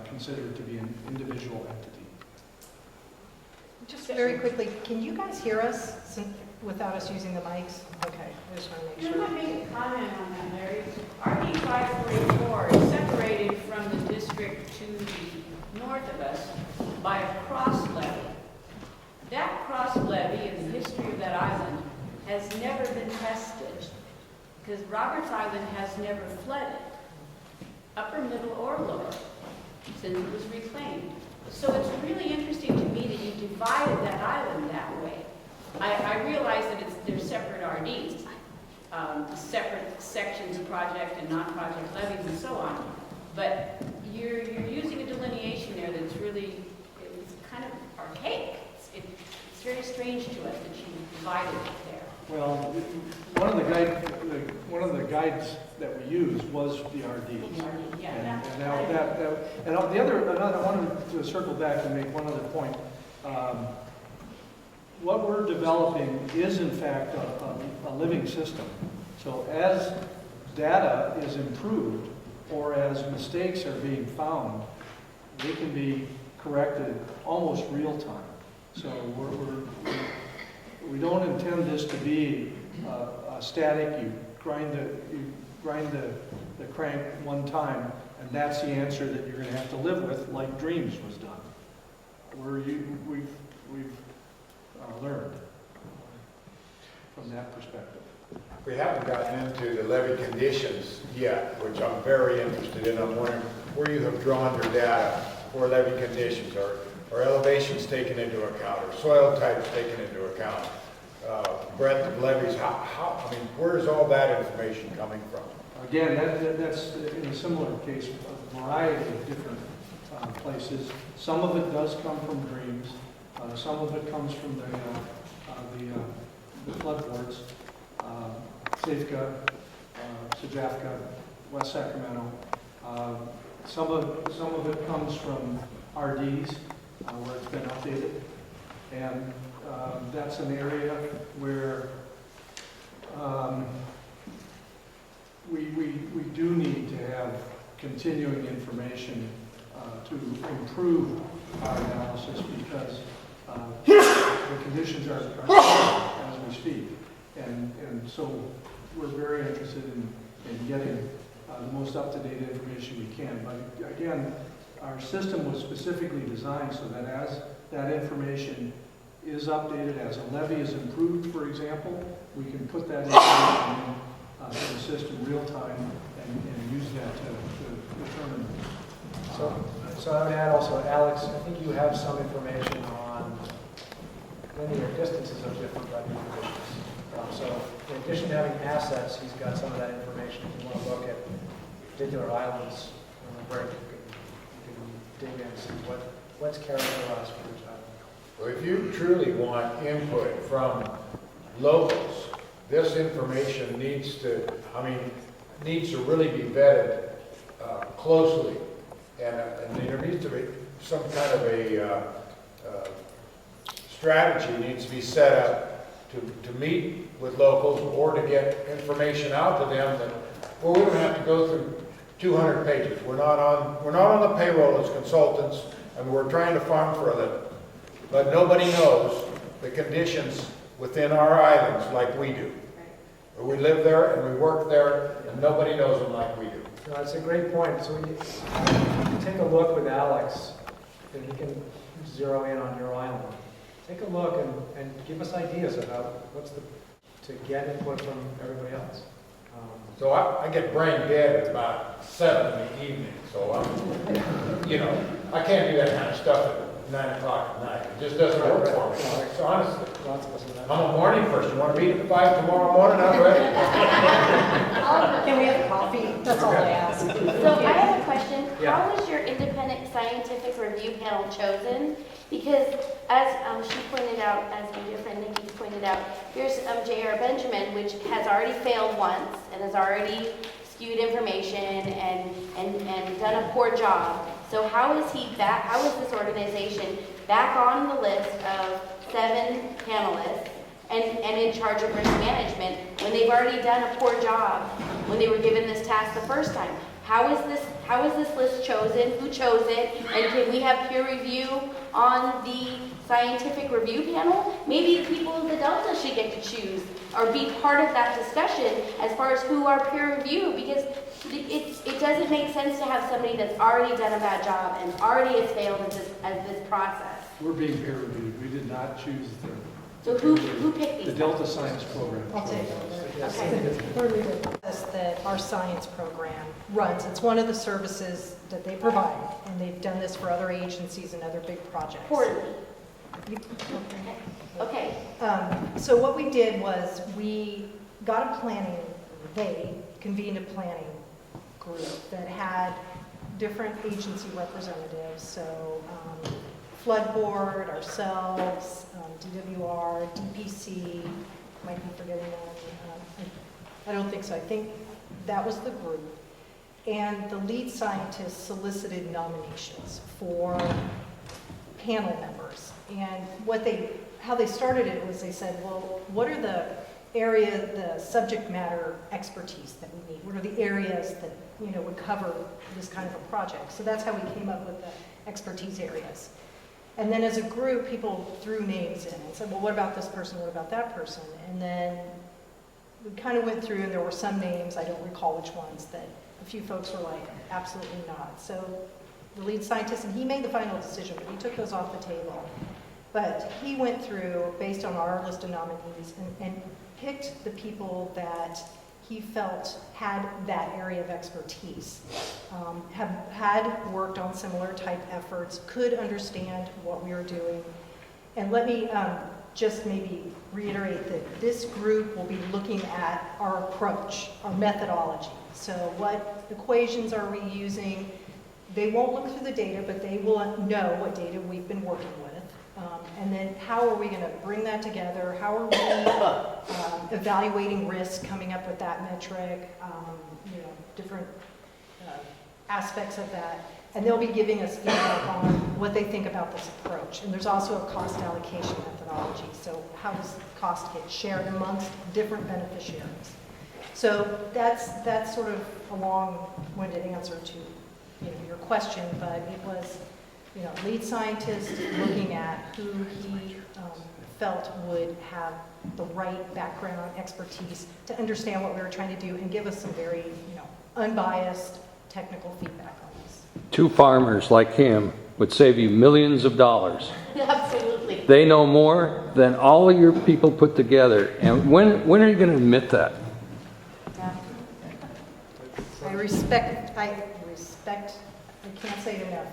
considered to be an individual entity. Just very quickly, can you guys hear us? without us using the mics? Okay, I just want to make You sure. know, I make a comment on that, Larry. RD 544 is separated from the district to the north of us by a cross levee. That cross levee in the history of that island has never been tested because Roberts Island has never flooded, upper, middle, or lower, since it was reclaimed. So it's really interesting to me that you divided that island that way. I realize that they're separate RDs, separate sections of project and non-project levies and so on. But you're using a delineation there that's really, it's kind of archaic. It's very strange to us that you divided it there. Well, one of the guides that we used was the RDs. Yeah, And I wanted to circle back and make one other point. What we're developing is in fact a living system. So as data is improved or as mistakes are being found, they can be corrected almost real time. So we don't intend this to be a static. You grind the crank one time, and that's the answer that you're going to have to live with, like Dreams was done. We've learned from that perspective. We haven't gotten into the levee conditions yet, which I'm very interested in. I'm wondering where you have drawn your data for levee conditions. Are elevations taken into account, or soil types taken into account? Breadth of levees, I mean, where's all that information coming from? Again, that's in a similar case, a variety of different places. Some of it does come from Dreams. Some of it comes from the floodboards, Safeco, Sajafka, West Sacramento. Some of it comes from RDs, where it's been updated. And that's an area where we do need to have continuing information to improve our analysis because the conditions are changing as we speak. And so we're very interested in getting the most up-to-date information we can. But again, our system was specifically designed so that as that information is updated, as a levee is improved, for example, we can put that information in the system real time and use that to determine. So I would add also, Alex, I think you have some information on linear distances of different levee conditions. So in addition to having assets, he's got some of that information. If you want to look at particular islands, where you can dig in and see what's characterized for each island. Well, if you truly want input from locals, this information needs to really be vetted closely. And there needs to be some kind of a strategy needs to be set up to meet with locals or to get information out to them that, well, we don't have to go through 200 pages. We're not on the payroll as consultants, and we're trying to farm for a living. But nobody knows the conditions within our islands like we do. We live there and we work there, and nobody knows them like we do. No, that's a great point. So you take a look with Alex, and he can zero in on your island. Take a look and give us ideas about to get input from everybody else. So I get brain dead at about 7 in the evening, so I can't do that kind of stuff at 9 o'clock at night. It just doesn't work for me. So honestly, I'm a morning person. You want to meet at 5 tomorrow morning? I'm ready. Can we have coffee? That's all I ask. So I have a question. Yeah. How was your independent scientific review panel chosen? Because as she pointed out, as my dear friend Nikki pointed out, here's J.R. Benjamin, which has already failed once and has already skewed information and done a poor job. So how is this organization back on the list of 7 panelists and in charge of risk management when they've already done a poor job when they were given this task the first time? How is this list chosen? Who chose it? And can we have peer review on the scientific review panel? Maybe the people of the Delta should get to choose or be part of that discussion as far as who our peer review, because it doesn't make sense to have somebody that's already done a bad job and already has failed at this process. We're being peer reviewed. We did not choose the. So who picked these? The Delta Science Program. I'll take it. Okay. That our science program runs. It's one of the services that they provide, and they've done this for other agencies and other big projects. Poorly. Okay. So what we did was we got a planning, they convened a planning group that had different agency representatives, so Flood Board, ourselves, DWR, DPC, might be forgetting one. I don't think so. I think that was the group. And the lead scientists solicited nominations for panel members. And how they started it was they said, well, what are the subject matter expertise that we need? What are the areas that, would cover this kind of a project? So that's how we came up with the expertise areas. And then as a group, people threw names in and said, well, what about this person? What about that person? And then we kind of went through, and there were some names, I don't recall which ones, that a few folks were like, absolutely not. So the lead scientist, and he made the final decision, but he took those off the table. But he went through, based on our list of nominees, and picked the people that he felt had that area of expertise, had worked on similar type efforts, could understand what we were doing. And let me just maybe reiterate that this group will be looking at our approach, our methodology. So what equations are we using? They won't look through the data, but they will know what data we've been working with. And then how are we going to bring that together? How are we evaluating risk, coming up with that metric, different aspects of that. And they'll be giving us feedback on what they think about this approach. And there's also a cost allocation methodology. So how does cost get shared amongst different beneficiaries? So that's sort of a long-winded answer to your question, but it was lead scientist looking at who he felt would have the right background expertise to understand what we were trying to do and give us some very unbiased technical feedback on this. 2 farmers like him would save you millions of dollars. Absolutely. They know more than all of your people put together. And when are you going to admit that? Yeah. I respect, I can't say it enough.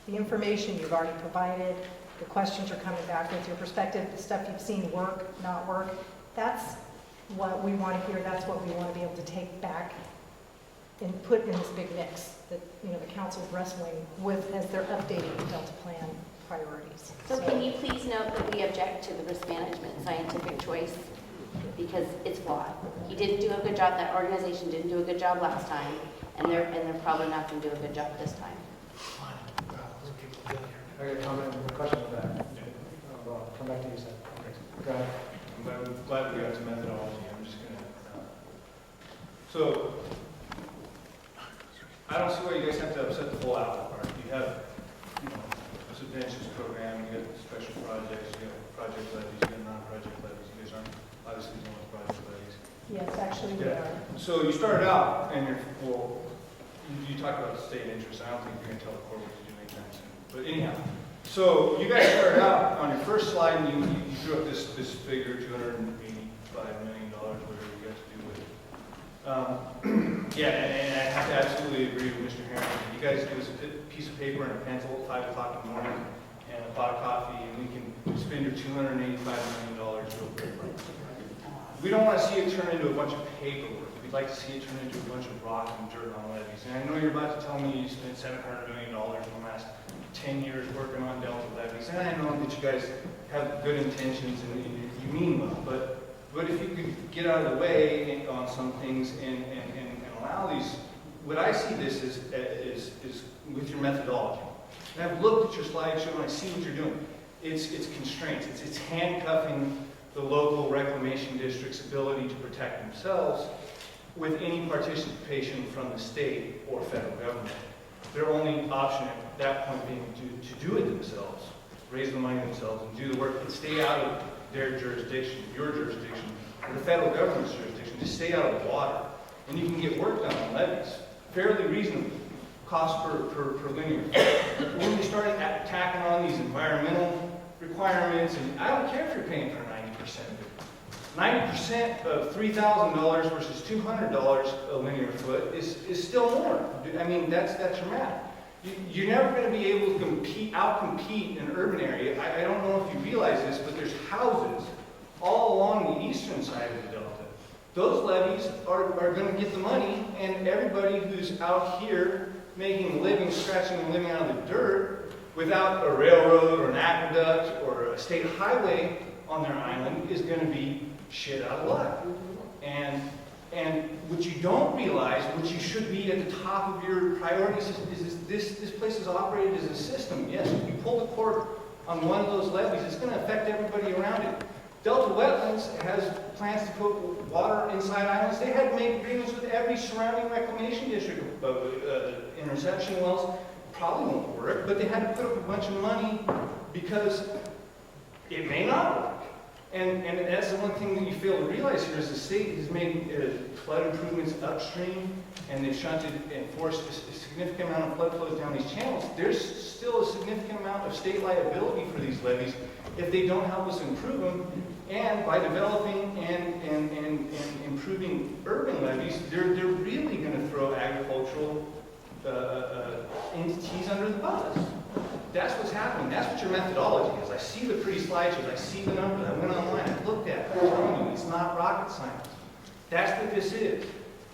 The information you've already provided, the questions you're coming back with, your perspective, the stuff you've seen work, not work, that's what we want to hear. That's what we want to be able to take back and put in this big mix that the council's wrestling with as they're updating the Delta Plan priorities. So can you please note that we object to the risk management scientific choice because it's flawed. He didn't do a good job, that organization didn't do a good job last time, and they're probably not going to do a good job this time. I got a comment and a question with that. Well, come back to you, Seth. Okay. Go ahead. I'm glad we got to methodology. I'm just going to... So, I don't see why you guys have to upset the whole apple cart. You have, a subventions program, you got special projects, you got project levies, you got non-project levies. You guys aren't obviously dealing with project levies. Yes, actually we are. So you started out, and you talked about state interest. I don't think you're going to tell the court what to do anytime soon. But anyhow, so you guys started out on your first slide, and you drew up this figure, $285 million, whatever you guys do with it. Yeah, and I have to absolutely agree with Mr. Harrington. You guys give us a piece of paper and a pencil at 5 o'clock in the morning and a pot of coffee, and we can spend your $285 million real quick. We don't want to see it turn into a bunch of paperwork. We'd like to see it turn into a bunch of rock and dirt on levees. And I know you're about to tell me you spent $700 million in the last 10 years working on Delta levees. And I know that you guys have good intentions and you mean well, but if you could get out of the way on some things and allow these, what I see this is with your methodology. And I've looked at your slideshow and I see what you're doing. It's constraints. It's handcuffing the local reclamation district's ability to protect themselves with any participation from the state or federal government. Their only option at that point being to do it themselves, raise the money themselves and do the work and stay out of their jurisdiction, your jurisdiction, or the federal government's jurisdiction, to stay out of the water. And you can get work done on levees, fairly reasonable, cost per linear. But when you start tacking on these environmental requirements, and I don't care if you're paying for 90%. 90% of $3,000 versus $200 a linear foot is still more. I mean, that's your math. You're never going to be able to out-compete an urban area. I don't know if you realize this, but there's houses all along the eastern side of the Delta. Those levees are going to get the money, and everybody who's out here making a living, scratching a living out of the dirt, without a railroad or an aqueduct or a state highway on their island, is going to be shit out of luck. And what you don't realize, what you should be at the top of your priorities, is this place is operated as a system. Yes, if you pull the cord on one of those levees, it's going to affect everybody around it. Delta Wetlands has plans to put water inside islands. They had to make agreements with every surrounding reclamation district. Interception wells probably won't work, but they had to put up a bunch of money because it may not work. And that's the one thing that you fail to realize here is the state has made flood improvements upstream, and they've shunted and forced a significant amount of flood flows down these channels. There's still a significant amount of state liability for these levees if they don't help us improve them. And by developing and improving urban levees, they're really going to throw agricultural entities under the bus. That's what's happening. That's what your methodology is. I see the pretty slideshows. I see the numbers. I went online. I looked at it. I'm telling you, it's not rocket science. That's what this is.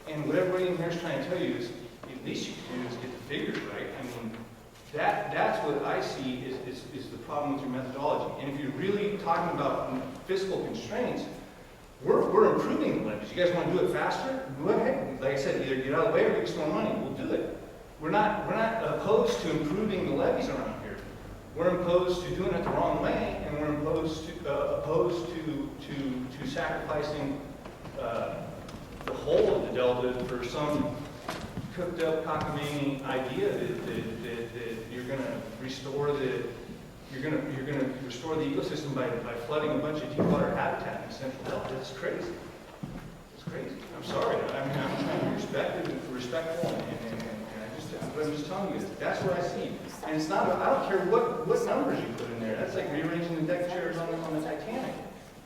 And what everybody in here is trying to tell you is, at least you can do is get the figures right. I mean, that's what I see is the problem with your methodology. And if you're really talking about fiscal constraints, we're improving the levees. You guys want to do it faster? Go ahead. Like I said, either get out of the way or give us more money. We'll do it. We're not opposed to improving the levees around here. We're opposed to doing it the wrong way, and we're opposed to sacrificing the whole of the Delta for some cooked up cockamamie idea that you're going to restore the ecosystem by flooding a bunch of deep water habitat in the Central Delta. It's crazy. It's crazy. I'm sorry. I mean, I'm trying to be respectful, but I'm just telling you, that's what I see. And it's not, I don't care what numbers you put in there. That's like rearranging the deck chairs on the Titanic.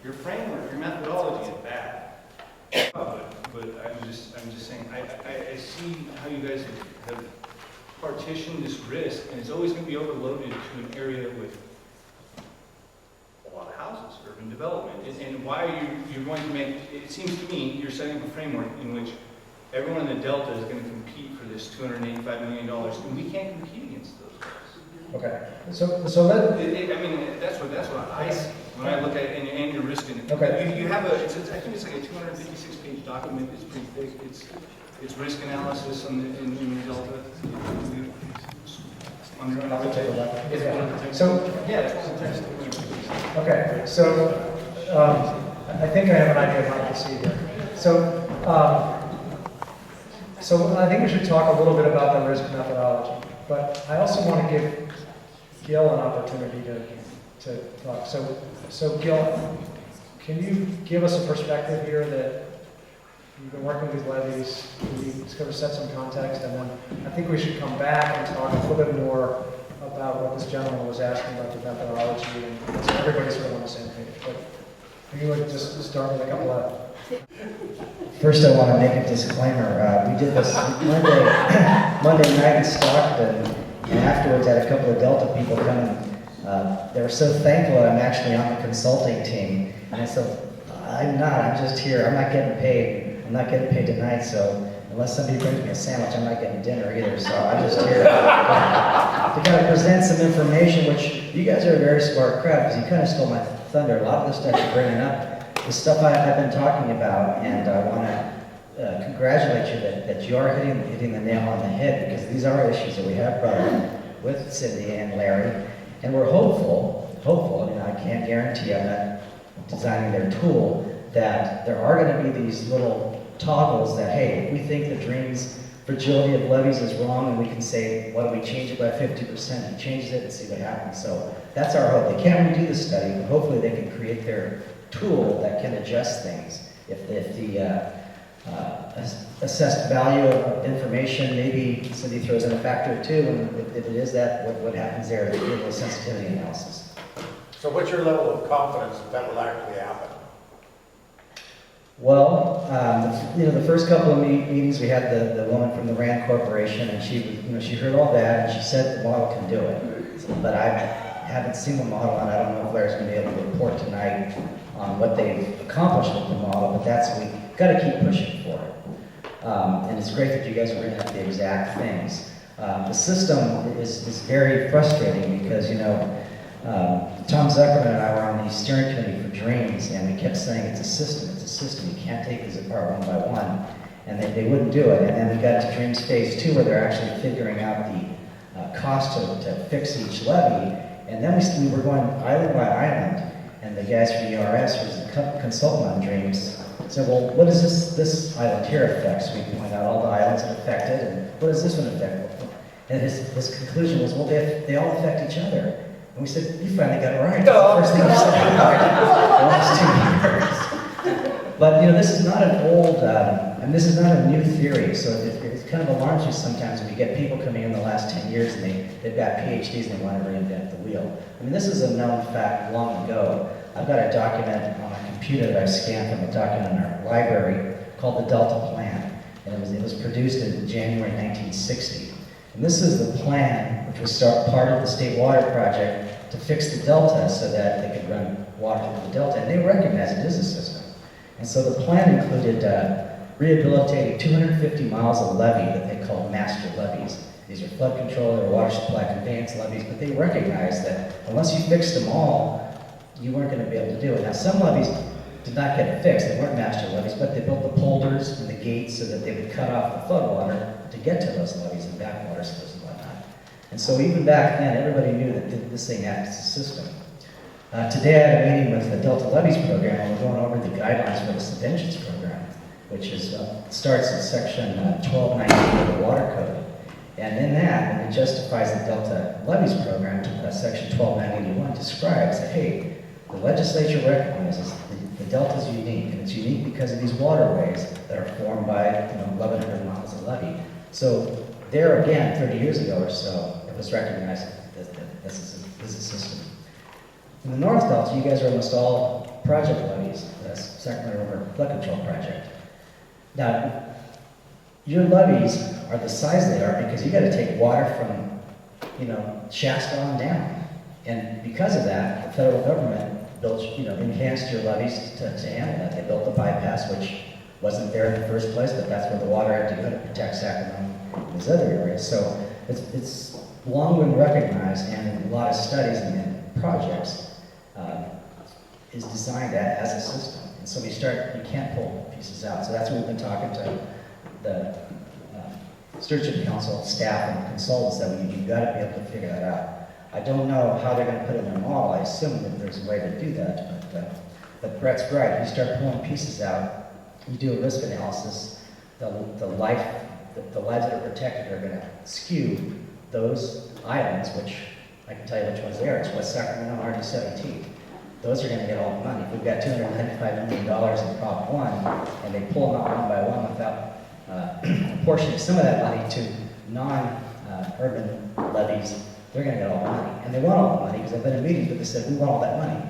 Your framework, your methodology is bad. But I'm just saying, I see how you guys have partitioned this risk, and it's always going to be overloaded to an area with a lot of houses, urban development. And why you're going to make, it seems to me, you're setting up a framework in which everyone in the Delta is going to compete for this $285 million, and we can't compete against those guys. Okay, so let. I mean, that's what I see when I look at it, and you're risking it. Okay. You have I think it's like a 256-page document. It's pretty thick. It's risk analysis in the Delta. I'll take a look. It's one of the things. So yeah, it's one of the things. Okay, so I think I have an idea of how to proceed here. So I think we should talk a little bit about the risk methodology, but I also want to give Gil an opportunity to talk. So Gil, can you give us a perspective here that you've been working with levees? Can you sort of set some context, and then I think we should come back and talk a little bit more about what this gentleman was asking about the methodology, and so everybody's sort of on the same page. But if you would just start with a couple of. First, I want to make a disclaimer. We did this Monday night in Stockton, and afterwards I had a couple of Delta people come and they were so thankful that I'm actually on the consulting team. And I said, I'm not, I'm just here. I'm not getting paid. I'm not getting paid tonight, so unless somebody brings me a sandwich, I'm not getting dinner either. So I'm just here to kind of present some information, which you guys are a very smart crowd, because you kind of stole my thunder. A lot of the stuff you're bringing up the stuff I've been talking about, and I want to congratulate you that you are hitting the nail on the head, because these are issues that we have brought up with Cindy and Larry, and we're hopeful, I mean, I can't guarantee, I'm not designing their tool, that there are going to be these little toggles that, hey, if we think the drain's fragility of levees is wrong, and we can say, why don't we change it by 50%? He changes it and see what happens. So that's our hope. They can't redo the study, but hopefully they can create their tool that can adjust things. If the assessed value of information, maybe somebody throws in a factor or two, and if it is that, what happens there, a little sensitivity analysis. So what's your level of confidence that that will actually happen? Well, the first couple of meetings, we had the woman from the RAND Corporation, and she heard all that, and she said the model can do it. But I haven't seen the model, and I don't know if Larry's going to be able to report tonight on what they've accomplished with the model, but we've got to keep pushing for it. And it's great that you guys are bringing up the exact things. The system is very frustrating because, Tom Zuckerman and I were on the steering committee for drains, and we kept saying it's a system, you can't take these apart one by one, and they wouldn't do it. And then we got to drains phase 2 where they're actually figuring out the cost to fix each levee, and then we were going island by island, and the guys from ERS, who's a consultant on drains, said, well, what does this island here affect? So we point out all the islands that affected, and what does this one affect? And his conclusion was, well, they all affect each other. And we said, you finally got it right. That's the first thing you said in the last 2 years. But this is not an old, and this is not a new theory, so it kind of alarms you sometimes when you get people coming in the last 10 years and they've got PhDs and they want to reinvent the wheel. I mean, this is a known fact long ago. I've got a document on my computer that I scanned from a document in our library called the Delta Plan, and it was produced in January 1960. And this is the plan, which was part of the State Water Project to fix the Delta so that they could run water through the Delta, and they recognize it is a system. And so the plan included rehabilitating 250 miles of levee that they called master levees. These are flood control or water supply conveyance levees, but they recognized that unless you fixed them all, you weren't going to be able to do it. Now, some levees did not get fixed. They weren't master levees, but they built the polders and the gates so that they would cut off the floodwater to get to those levees and backwater slips and whatnot. And so even back then, everybody knew that this thing acts as a system. Today I had a meeting with the Delta Levees program, and we're going over the guidelines for the subventions program, which starts in section 1219 of the Water Code. And in that, when it justifies the Delta Levees program, section 12981 describes that, hey, the legislature recognizes the Delta is unique, and it's unique because of these waterways that are formed by 1,100 miles of levee. So there again, 30 years ago or so, it was recognized that this is a system. In the North Delta, you guys are almost all project levees, the Sacramento River flood control project. Now, your levees are the size they are because you got to take water from, Shasta on down. And because of that, the federal government built, enhanced your levees to handle that. They built the bypass, which wasn't there in the first place, but that's where the water had to go to protect Sacramento and these other areas. So it's long been recognized, and in a lot of studies and projects, is designed as a system. And so you can't pull pieces out. So that's what we've been talking to the Stewardship Council staff and consultants that you've got to be able to figure that out. I don't know how they're going to put it in their model. I assume that there's a way to do that, but Brett's right. You start pulling pieces out, you do a risk analysis, the lives that are protected are going to skew those islands, which I can tell you which ones they are. It's West Sacramento and RD17. Those are going to get all the money. If we've got $295 million in Prop 1, and they pull them out one by one without apportioning some of that money to non-urban levees, they're going to get all the money. And they want all the money because I've been in meetings where they said, we want all that money.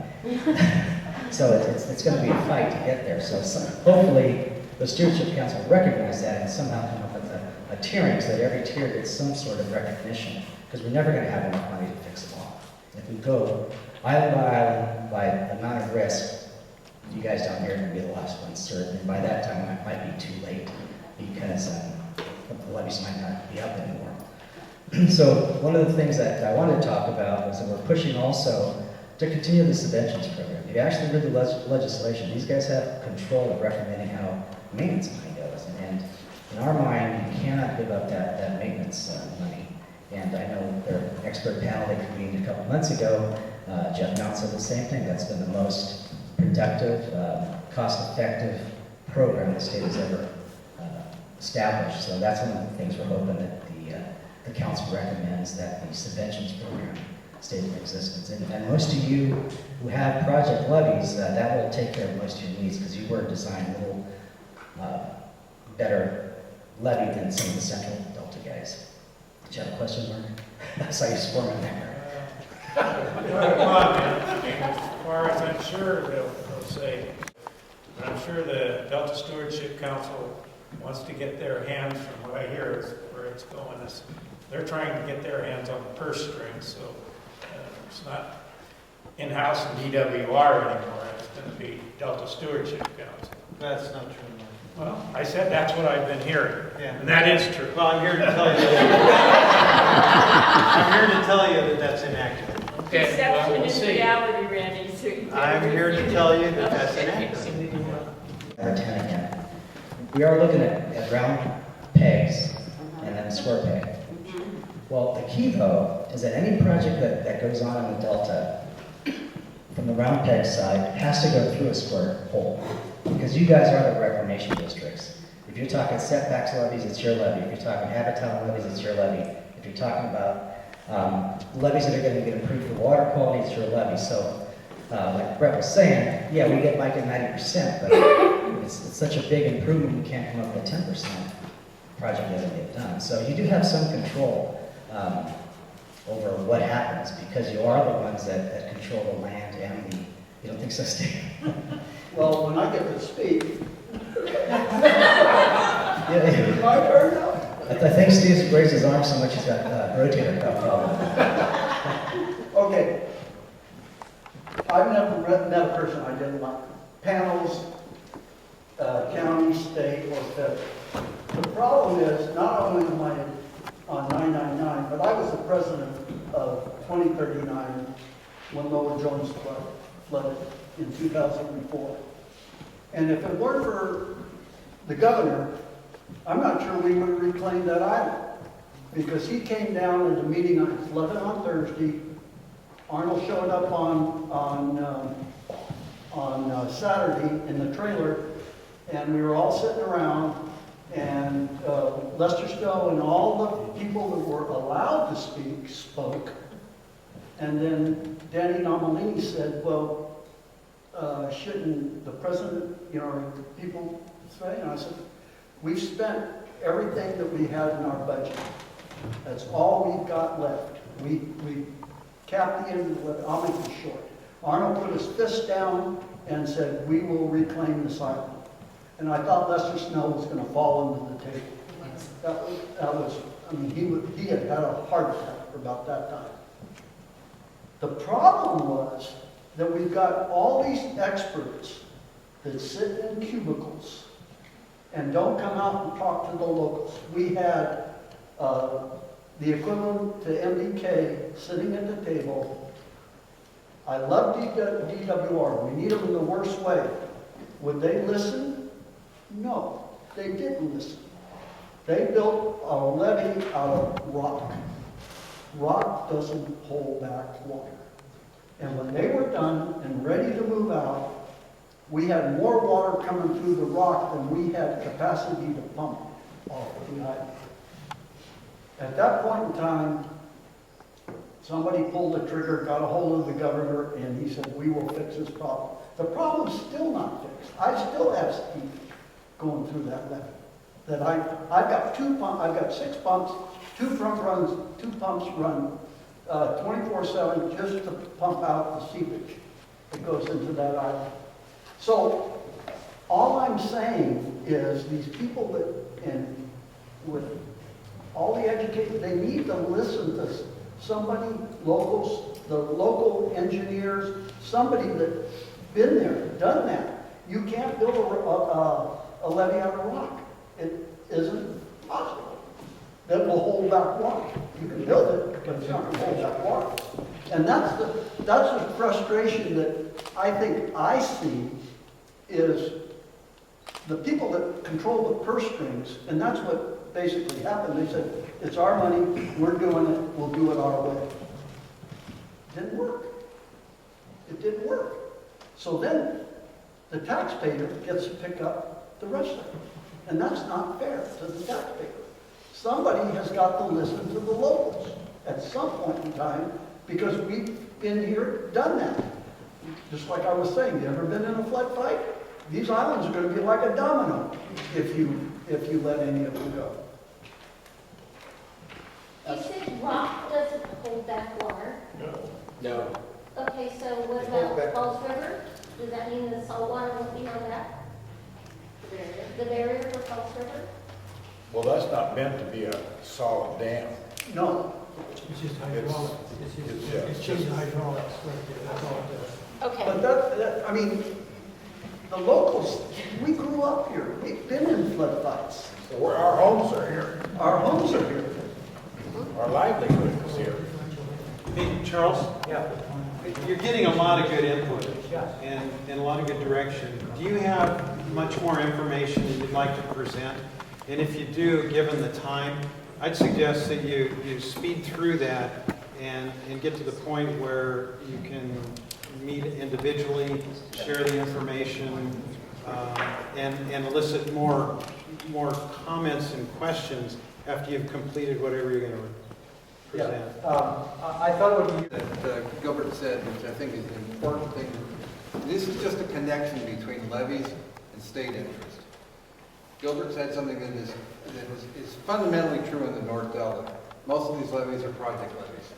So it's going to be a fight to get there. So hopefully the Stewardship Council will recognize that and somehow come up with a tiering so that every tier gets some sort of recognition, because we're never going to have enough money to fix them all. If we go island by amount of risk, you guys down here are going to be the last ones served, and by that time it might be too late because the levees might not be up anymore. So one of the things that I wanted to talk about was that we're pushing also to continue the subventions program. If you actually read the legislation, these guys have control of recommending how maintenance money goes, and in our mind, you cannot give up that maintenance money. And I know their expert panel they convened a couple months ago, Jeff Mount said the same thing. That's been the most productive, cost-effective program the state has ever established. So that's one of the things we're hoping that the council recommends, that the subventions program stays in existence. And most of you who have project levies, that will take care of most of your needs, because you were designed a little better levy than some of the central Delta guys. Did you have a question, Mark? I saw you squirming there. Come on, man. I mean, as far as I'm sure they'll say, but I'm sure the Delta Stewardship Council wants to get their hands, from what I hear is where it's going, is they're trying to get their hands on the purse strings, so it's not in-house in DWR anymore. It's going to be Delta Stewardship Council. That's not true, Mark. Well, I said that's what I've been hearing, Yeah. and that is true. Well, I'm here to tell you I'm here to tell you that that's inaccurate. Okay, well, Perception we'll is see. reality, Randy, so you I'm here to tell you that that's inaccurate. Again. We are looking at round pegs and then square peg. Well, the key though is that any project that goes on in the Delta from the round peg side has to go through a square hole, because you guys are the reclamation districts. If you're talking setbacks levies, it's your levy. If you're talking habitat levies, it's your levy. If you're talking about levies that are going to get approved for water quality, it's your levy. So, like Brett was saying, yeah, we might get 90%, but it's such a big improvement, we can't come up with a 10% project doesn't get done. So you do have some control over what happens, because you are the ones that control the land and the, you don't think so, Steve? Well, when I get to speak, Yeah, my turn now? I think Steve's raised his arm so much he's got rotator cuff problem. Okay. I've never met a person I didn't like. Panels, county, state, or federal. The problem is, not only am I on 999, but I was the president of 2039 when Lower Jones flooded in 2004. And if it weren't for the governor, I'm not sure we would have reclaimed that island, because he came down at a meeting on 11 on Thursday. Arnold showed up on Saturday in the trailer, and we were all sitting around, and Lester Stowe and all the people that were allowed to speak spoke. And then Danny Nomalini said, well, shouldn't the president, people say? And I said, we've spent everything that we had in our budget. That's all we've got left. We capped the end of the levee. I'll make it short. Arnold put his fist down and said, we will reclaim this island. And I thought Lester Snow was going to fall under the table. That was, he had had a heart attack for about that time. The problem was that we've got all these experts that sit in cubicles and don't come out and talk to the locals. We had the equivalent to MDK sitting at the table. I love DWR. We need them in the worst way. Would they listen? No, they didn't listen. They built a levee out of rock. Rock doesn't hold back water. And when they were done and ready to move out, we had more water coming through the rock than we had capacity to pump off the island. At that point in time, somebody pulled the trigger, got a hold of the governor, and he said, we will fix this problem. The problem's still not fixed. I still have Steve going through that levee. That I've got 6 pumps, 2 front runs, 2 pumps run 24/7 just to pump out the seepage that goes into that island. So all I'm saying is these people with all the education, they need to listen to somebody, locals, the local engineers, somebody that's been there, done that. You can't build a levee out of rock. It isn't possible. That will hold back water. You can build it, but it's not going to hold back water. And that's the frustration that I think I see is the people that control the purse strings, and that's what basically happened. They said, it's our money, we're doing it, we'll do it our way. It didn't work. It didn't work. So then the taxpayer gets to pick up the rest of it. And that's not fair to the taxpayer. Somebody has got to listen to the locals at some point in time, because we've been here, done that. Just like I was saying, you ever been in a flood fight? These islands are going to be like a domino if you let any of them go. You said rock doesn't hold back water. No. Okay, so what It holds about back- Falls River? Does that mean the salt water won't be on that? The barrier? The barrier for Falls River? Well, that's not meant to be a solid dam. No. It's just hydraulic. It's changing hydraulics. That's all it does. Okay. But that, I mean, the locals, we grew up here. We've been in flood fights. So our homes are here. Our homes are here. Our livelihood is here. Hey, Charles? Yeah. You're getting a lot of good input and a lot of good direction. Do you have much more information that you'd like to present? And if you do, given the time, I'd suggest that you speed through that and get to the point where you can meet individually, share the information, and elicit more comments and questions after you've completed whatever you're going to present. I thought it would be that Gilbert said, which I think is an important thing. This is just a connection between levees and state interest. Gilbert said something that is fundamentally true in the North Delta. Most of these levees are project levees.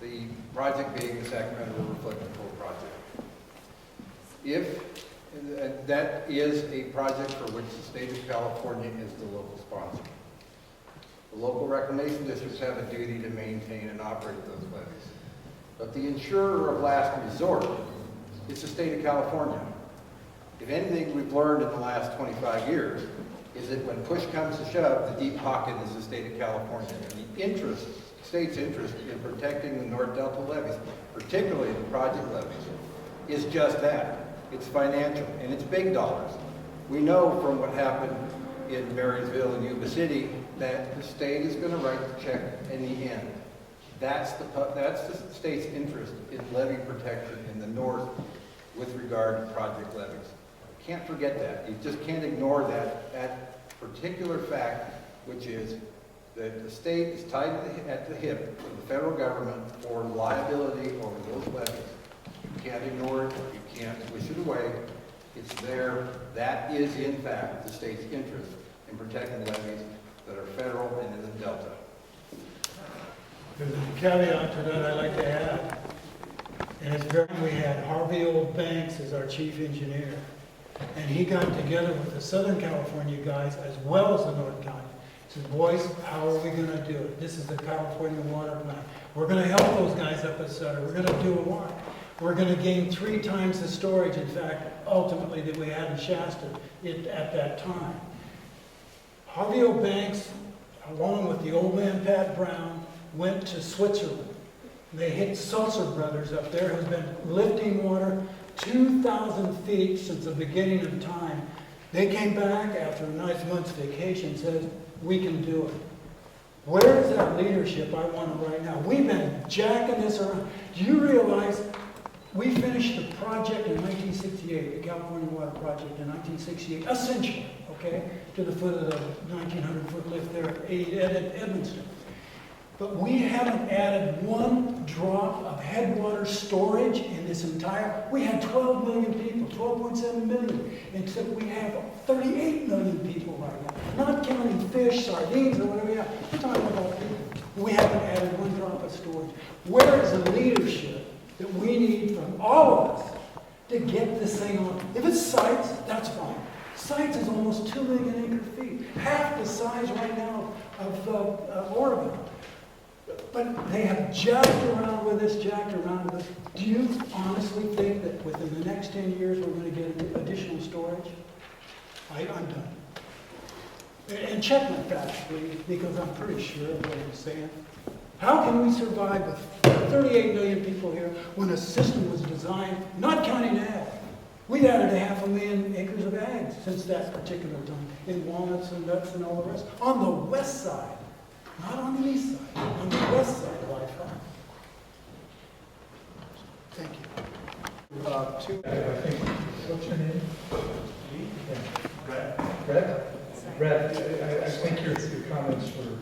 The project being the Sacramento River Flood Control Project. If that is a project for which the state of California is the local sponsor. The local reclamation districts have a duty to maintain and operate those levees. But the insurer of last resort is the state of California. If anything we've learned in the last 25 years is that when push comes to shove, the deep pocket is the state of California. And the state's interest in protecting the North Delta levees, particularly the project levees, is just that. It's financial, and it's big dollars. We know from what happened in Marysville and Yuba City that the state is going to write the check in the end. That's the state's interest in levee protection in the north with regard to project levees. Can't forget that. You just can't ignore that particular fact, which is that the state is tied at the hip to the federal government for liability over those levees. You can't ignore it. You can't wish it away. It's there. That is, in fact, the state's interest in protecting levees that are federal and in the Delta. There's a caveat to that I'd like to add. And it's we had Harvey Old Banks as our chief engineer. And he got together with the Southern California guys as well as the North County. He said, boys, how are we going to do it? This is the California Water Plan. We're going to help those guys up at Sutter. We're going to do a lot. We're going to gain 3 times the storage, in fact, ultimately, that we had in Shasta at that time. Harvey O. Banks, along with the old man Pat Brown, went to Switzerland. They hit Sulzer Brothers up there, who's been lifting water 2,000 feet since the beginning of time. They came back after a nice month's vacation and said, we can do it. Where is that leadership I want right now? We've been jacking this around. Do you realize we finished the project in 1968, the California Water Project in 1968, essentially, okay, to the foot of the 1,900-foot lift there at Edmonston. But we haven't added 1 drop of headwater storage in this entire, we had 12 million people, 12.7 million, except we have 38 million people right now. Not counting fish, sardines, or whatever we have. We're talking about people. We haven't added 1 drop of storage. Where is the leadership that we need from all of us to get this thing on? If it's sites, that's fine. Sites is almost 2 million acre feet, half the size right now of Oregon. But they have jacked around with this. Do you honestly think that within the next 10 years we're going to get additional storage? I'm done. And check my facts, please, because I'm pretty sure of what I'm saying. How can we survive with 38 million people here when a system was designed, not counting ag? We've added 500,000 acres of ag since that particular time, in walnuts and nuts and all the rest, on the west side. Not on the east side, on the west side of I-5. Thank you. I think, what's your name? Brett, I think your comments were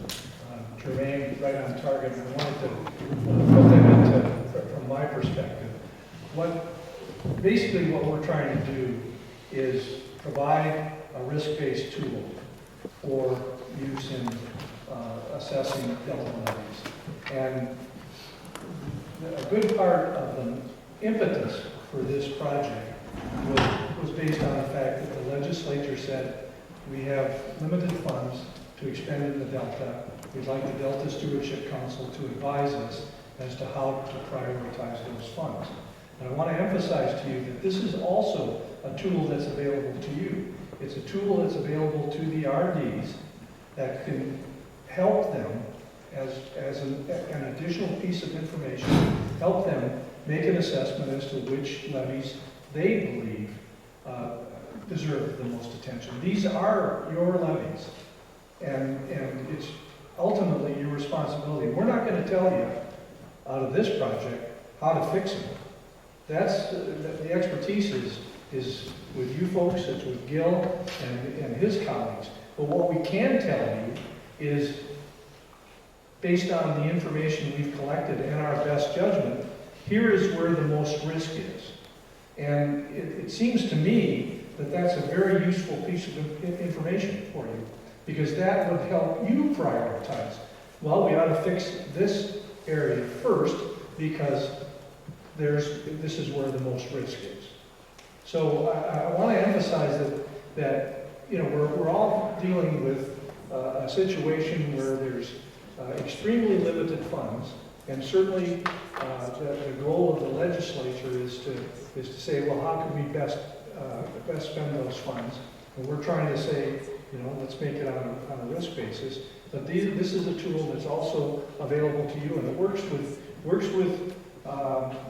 germane, right on target. I wanted to put them into, from my perspective. Basically what we're trying to do is provide a risk-based tool for use in assessing delta levees. And a good part of the impetus for this project was based on the fact that the legislature said we have limited funds to expend in the Delta. We'd like the Delta Stewardship Council to advise us as to how to prioritize those funds. And I want to emphasize to you that this is also a tool that's available to you. It's a tool that's available to the RDs that can help them as an additional piece of information, help them make an assessment as to which levees they believe deserve the most attention. These are your levees, and it's ultimately your responsibility. We're not going to tell you out of this project how to fix it. That's the expertise is with you folks, it's with Gil and his colleagues. But what we can tell you is, based on the information we've collected and our best judgment, here is where the most risk is. And it seems to me that that's a very useful piece of information for you, because that would help you prioritize. Well, we ought to fix this area first because this is where the most risk is. So I want to emphasize that you know, we're all dealing with a situation where there's extremely limited funds, and certainly the goal of the legislature is to say, well, how can we best spend those funds? And we're trying to say, you know, let's make it on a risk basis. But this is a tool that's also available to you, and it works with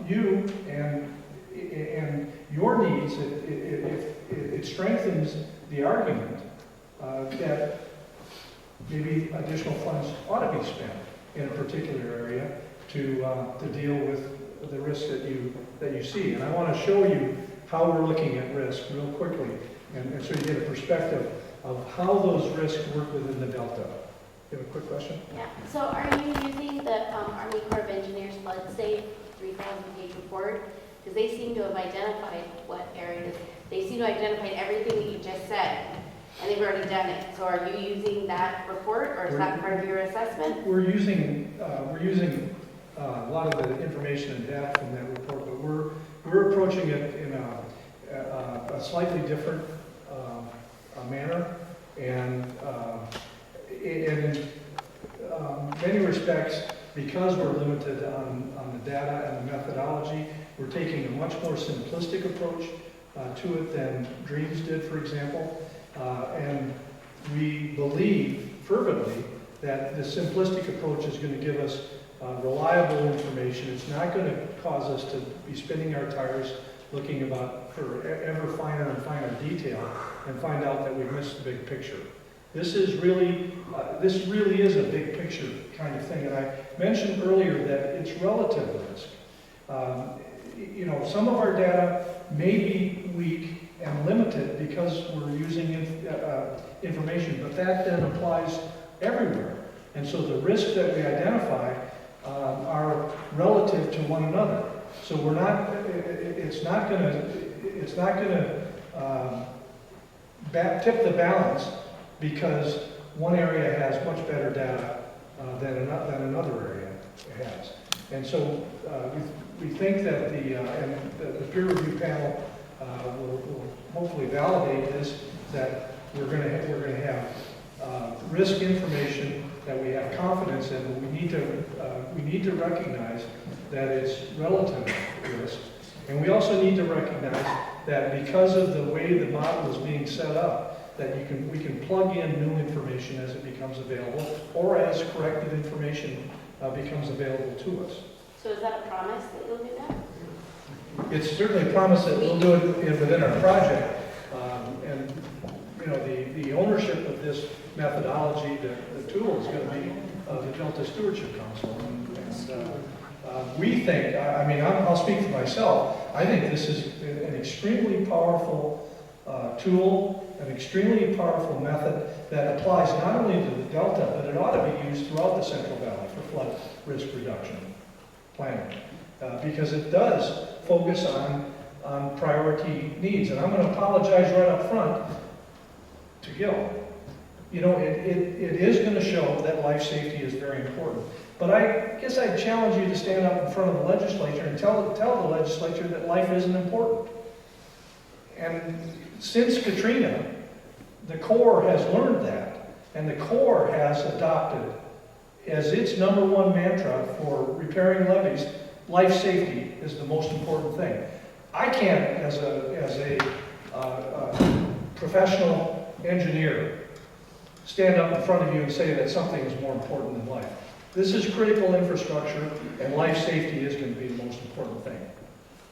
you and your needs. It strengthens the argument that maybe additional funds ought to be spent in a particular area to deal with the risks that you see. And I want to show you how we're looking at risk real quickly, and so you get a perspective of how those risks work within the Delta. You have a quick question? Yeah. So are you using the Army Corps of Engineers Flood Safe 3,000-page report? Because they seem to have identified what areas. They seem to have identified everything that you just said, and they've already done it. So are you using that report, or is that part of your assessment? We're using a lot of the information and data from that report, but we're approaching it in a slightly different manner, and in many respects, because we're limited on the data and the methodology, we're taking a much more simplistic approach to it than Dreams did, for example. And we believe fervently that the simplistic approach is going to give us reliable information. It's not going to cause us to be spinning our tires looking for ever finer and finer detail and find out that we've missed the big picture. This really is a big picture kind of thing. And I mentioned earlier that it's relative risk. You know, some of our data may be weak and limited because we're using information, but that then applies everywhere. And so the risks that we identify are relative to one another. So we're not. It's not going to tip the balance because one area has much better data than another area has. And so we think that the peer review panel will hopefully validate this, that we're going to have risk information that we have confidence in, but we need to recognize that it's relative risk. And we also need to recognize that because of the way the model is being set up, that we can plug in new information as it becomes available, or as corrected information becomes available to us. So is that a promise that you'll do that? It's certainly a promise that we'll do it within our project. And you know, the ownership of this methodology, the tool is going to be the Delta Stewardship Council. And we think, I'll speak for myself, I think this is an extremely powerful tool, an extremely powerful method that applies not only to the Delta, but it ought to be used throughout the Central Valley for flood risk reduction planning. Because it does focus on priority needs. And I'm going to apologize right up front to Gil. You know, it is going to show that life safety is very important. But I guess I'd challenge you to stand up in front of the legislature and tell the legislature that life isn't important. And since Katrina, the Corps has learned that, and the Corps has adopted as its #1 mantra for repairing levees, life safety is the most important thing. I can't, as a professional engineer, stand up in front of you and say that something is more important than life. This is critical infrastructure, and life safety is going to be the most important thing.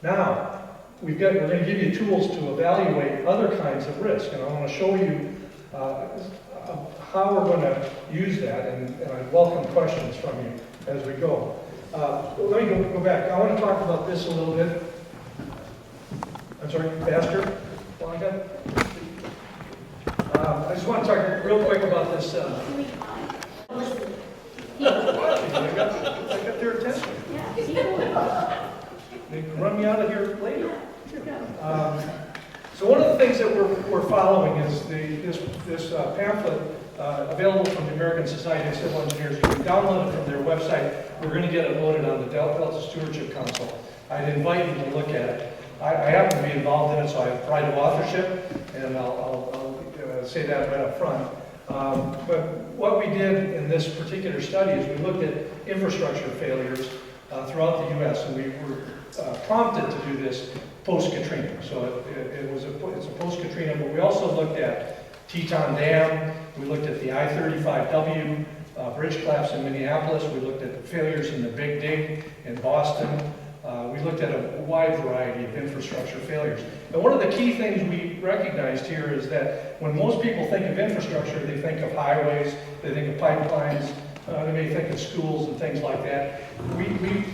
Now, we're going to give you tools to evaluate other kinds of risk, and I want to show you how we're going to use that, and I welcome questions from you as we go. Let me go back. I want to talk about this a little bit. I'm sorry, faster, Blanca? I just want to talk real quick about this. I got their attention. They can run me out of here later. So one of the things that we're following is this pamphlet available from the American Society of Civil Engineers. You can download it from their website. We're going to get it loaded on the Delta Stewardship Council. I'd invite you to look at it. I happen to be involved in it, so I have pride of authorship, and I'll say that right up front. But what we did in this particular study is we looked at infrastructure failures throughout the U.S., and we were prompted to do this post-Katrina. So it's a post-Katrina, but we also looked at Teton Dam, we looked at the I-35W bridge collapse in Minneapolis, we looked at the failures in the Big Dig in Boston, we looked at a wide variety of infrastructure failures. And one of the key things we recognized here is that when most people think of infrastructure, they think of highways, they think of pipelines, they may think of schools and things like that. We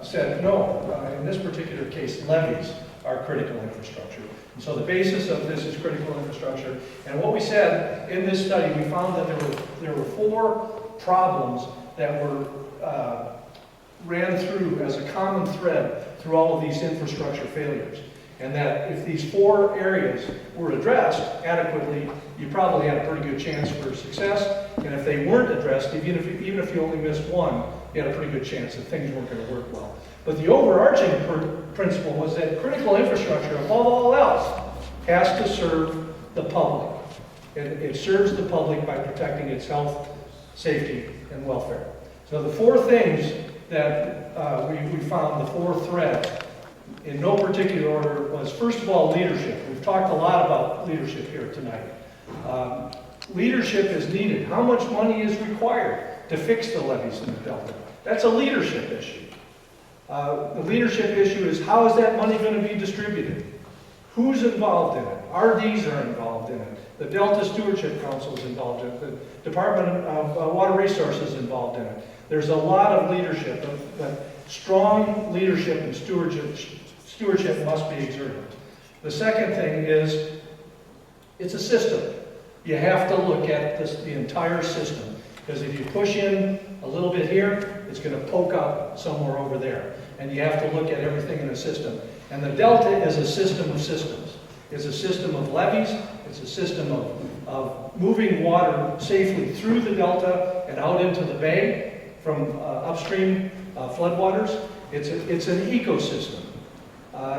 said, no, in this particular case, levees are critical infrastructure. And so the basis of this is critical infrastructure. And what we said in this study, we found that there were 4 problems that were ran through as a common thread through all of these infrastructure failures. And that if these 4 areas were addressed adequately, you probably had a pretty good chance for success. And if they weren't addressed, even if you only missed one, you had a pretty good chance that things weren't going to work well. But the overarching principle was that critical infrastructure, above all else, has to serve the public. It serves the public by protecting its health, safety, and welfare. So the 4 things that we found, the 4 threads, in no particular order, was first of all leadership. We've talked a lot about leadership here tonight. Leadership is needed. How much money is required to fix the levees in the Delta? That's a leadership issue. The leadership issue is how is that money going to be distributed? Who's involved in it? RDs are involved in it. The Delta Stewardship Council is involved in it. The Department of Water Resources is involved in it. There's a lot of leadership, but strong leadership and stewardship must be exerted. The second thing is it's a system. You have to look at the entire system, because if you push in a little bit here, it's going to poke out somewhere over there. And you have to look at everything in a system. And the Delta is a system of systems. It's a system of levees. It's a system of moving water safely through the Delta and out into the bay from upstream floodwaters. It's an ecosystem.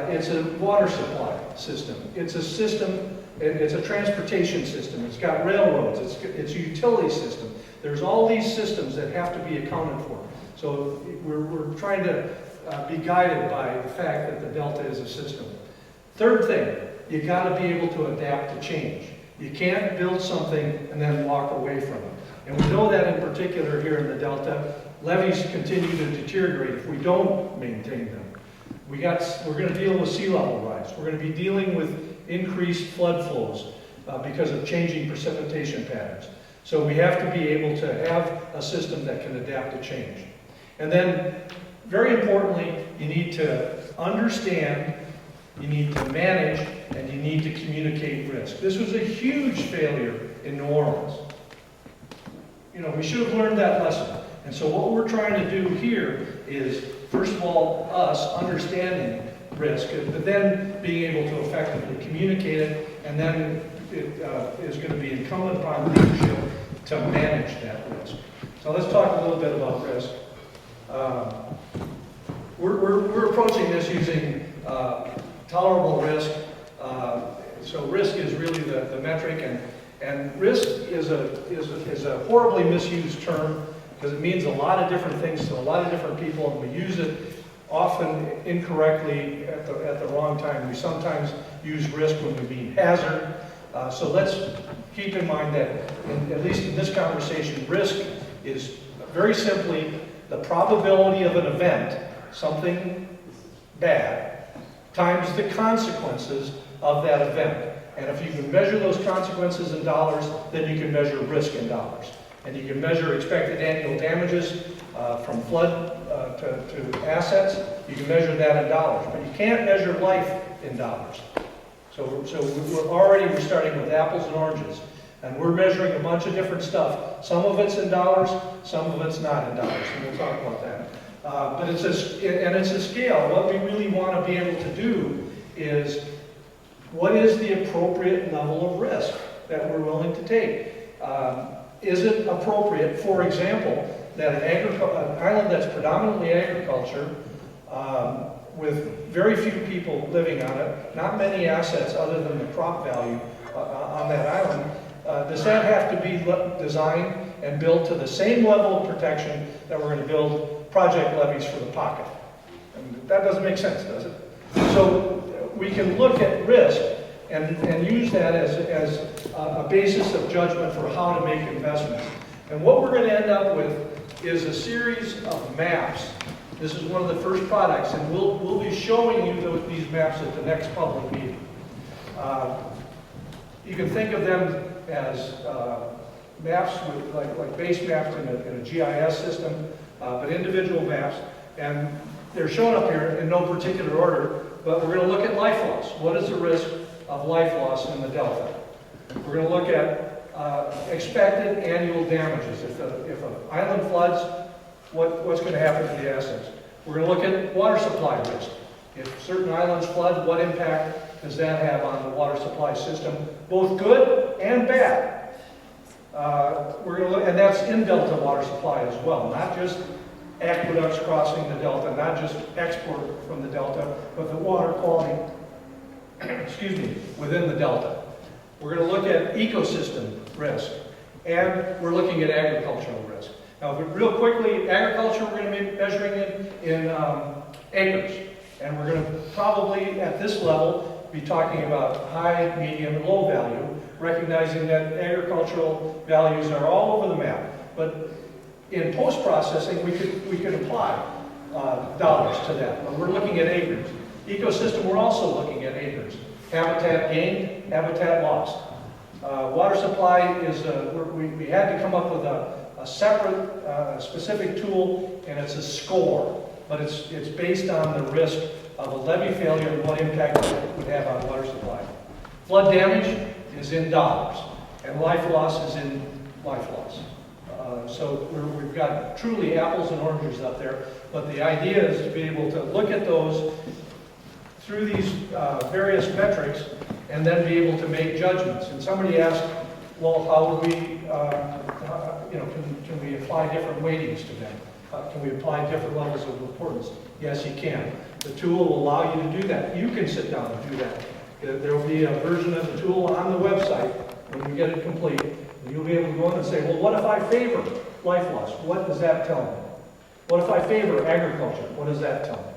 It's a water supply system. It's a system. It's a transportation system. It's got railroads. It's a utility system. There's all these systems that have to be accounted for. So we're trying to be guided by the fact that the Delta is a system. Third thing, you got to be able to adapt to change. You can't build something and then walk away from it. And we know that in particular here in the Delta, levees continue to deteriorate if we don't maintain them. We're going to deal with sea level rise. We're going to be dealing with increased flood flows because of changing precipitation patterns. So we have to be able to have a system that can adapt to change. And then, very importantly, you need to understand You need to manage, and you need to communicate risk. This was a huge failure in New Orleans. You know, we should have learned that lesson. And so what we're trying to do here is, first of all, us understanding risk, but then being able to effectively communicate it, and then it is going to be incumbent upon leadership to manage that risk. So let's talk a little bit about risk. We're approaching this using tolerable risk. So risk is really the metric, and risk is a horribly misused term because it means a lot of different things to a lot of different people, and we use it often incorrectly at the wrong time. We sometimes use risk when we mean hazard. So let's keep in mind that, at least in this conversation, risk is very simply the probability of an event, something bad, times the consequences of that event. And if you can measure those consequences in dollars, then you can measure risk in dollars. And you can measure expected annual damages from flood to assets. You can measure that in dollars, but you can't measure life in dollars. So we're starting with apples and oranges, and we're measuring a bunch of different stuff. Some of it's in dollars, some of it's not in dollars, and we'll talk about that. But it's a scale. What we really want to be able to do is, what is the appropriate level of risk that we're willing to take? Is it appropriate, for example, that an island that's predominantly agriculture, with very few people living on it, not many assets other than the crop value on that island, does that have to be designed and built to the same level of protection that we're going to build project levees for the pocket? And that doesn't make sense, does it? So we can look at risk and use that as a basis of judgment for how to make investments. And what we're going to end up with is a series of maps. This is one of the first products, and we'll be showing you these maps at the next public meeting. You can think of them as maps with like base maps in a GIS system, but individual maps, and they're shown up here in no particular order. But we're going to look at life loss. What is the risk of life loss in the Delta? We're going to look at expected annual damages. If an island floods, what's going to happen to the assets? We're going to look at water supply risk. If certain islands flood, what impact does that have on the water supply system, both good and bad? We're going to look, and that's in Delta water supply as well, not just aqueducts crossing the Delta, not just export from the Delta, but the water quality, excuse me, within the Delta. We're going to look at ecosystem risk, and we're looking at agricultural risk. Now, real quickly, agriculture, we're going to be measuring it in acres, and we're going to probably, at this level, be talking about high, medium, and low value, recognizing that agricultural values are all over the map. But in post-processing, we could apply dollars to that. But we're looking at acres. Ecosystem, we're also looking at acres. Habitat gained, habitat lost. Water supply is, we had to come up with a separate, specific tool, and it's a score. But it's based on the risk of a levee failure and what impact it would have on water supply. Flood damage is in dollars, and life loss is in life loss. So we've got truly apples and oranges up there, but the idea is to be able to look at those through these various metrics and then be able to make judgments. And somebody asked, well, how do we, can we apply different weightings to them? Can we apply different levels of importance? Yes, you can. The tool will allow you to do that. You can sit down and do that. There will be a version of the tool on the website when you get it complete. And you'll be able to go in and say, well, what if I favor life loss? What does that tell me? What if I favor agriculture? What does that tell me?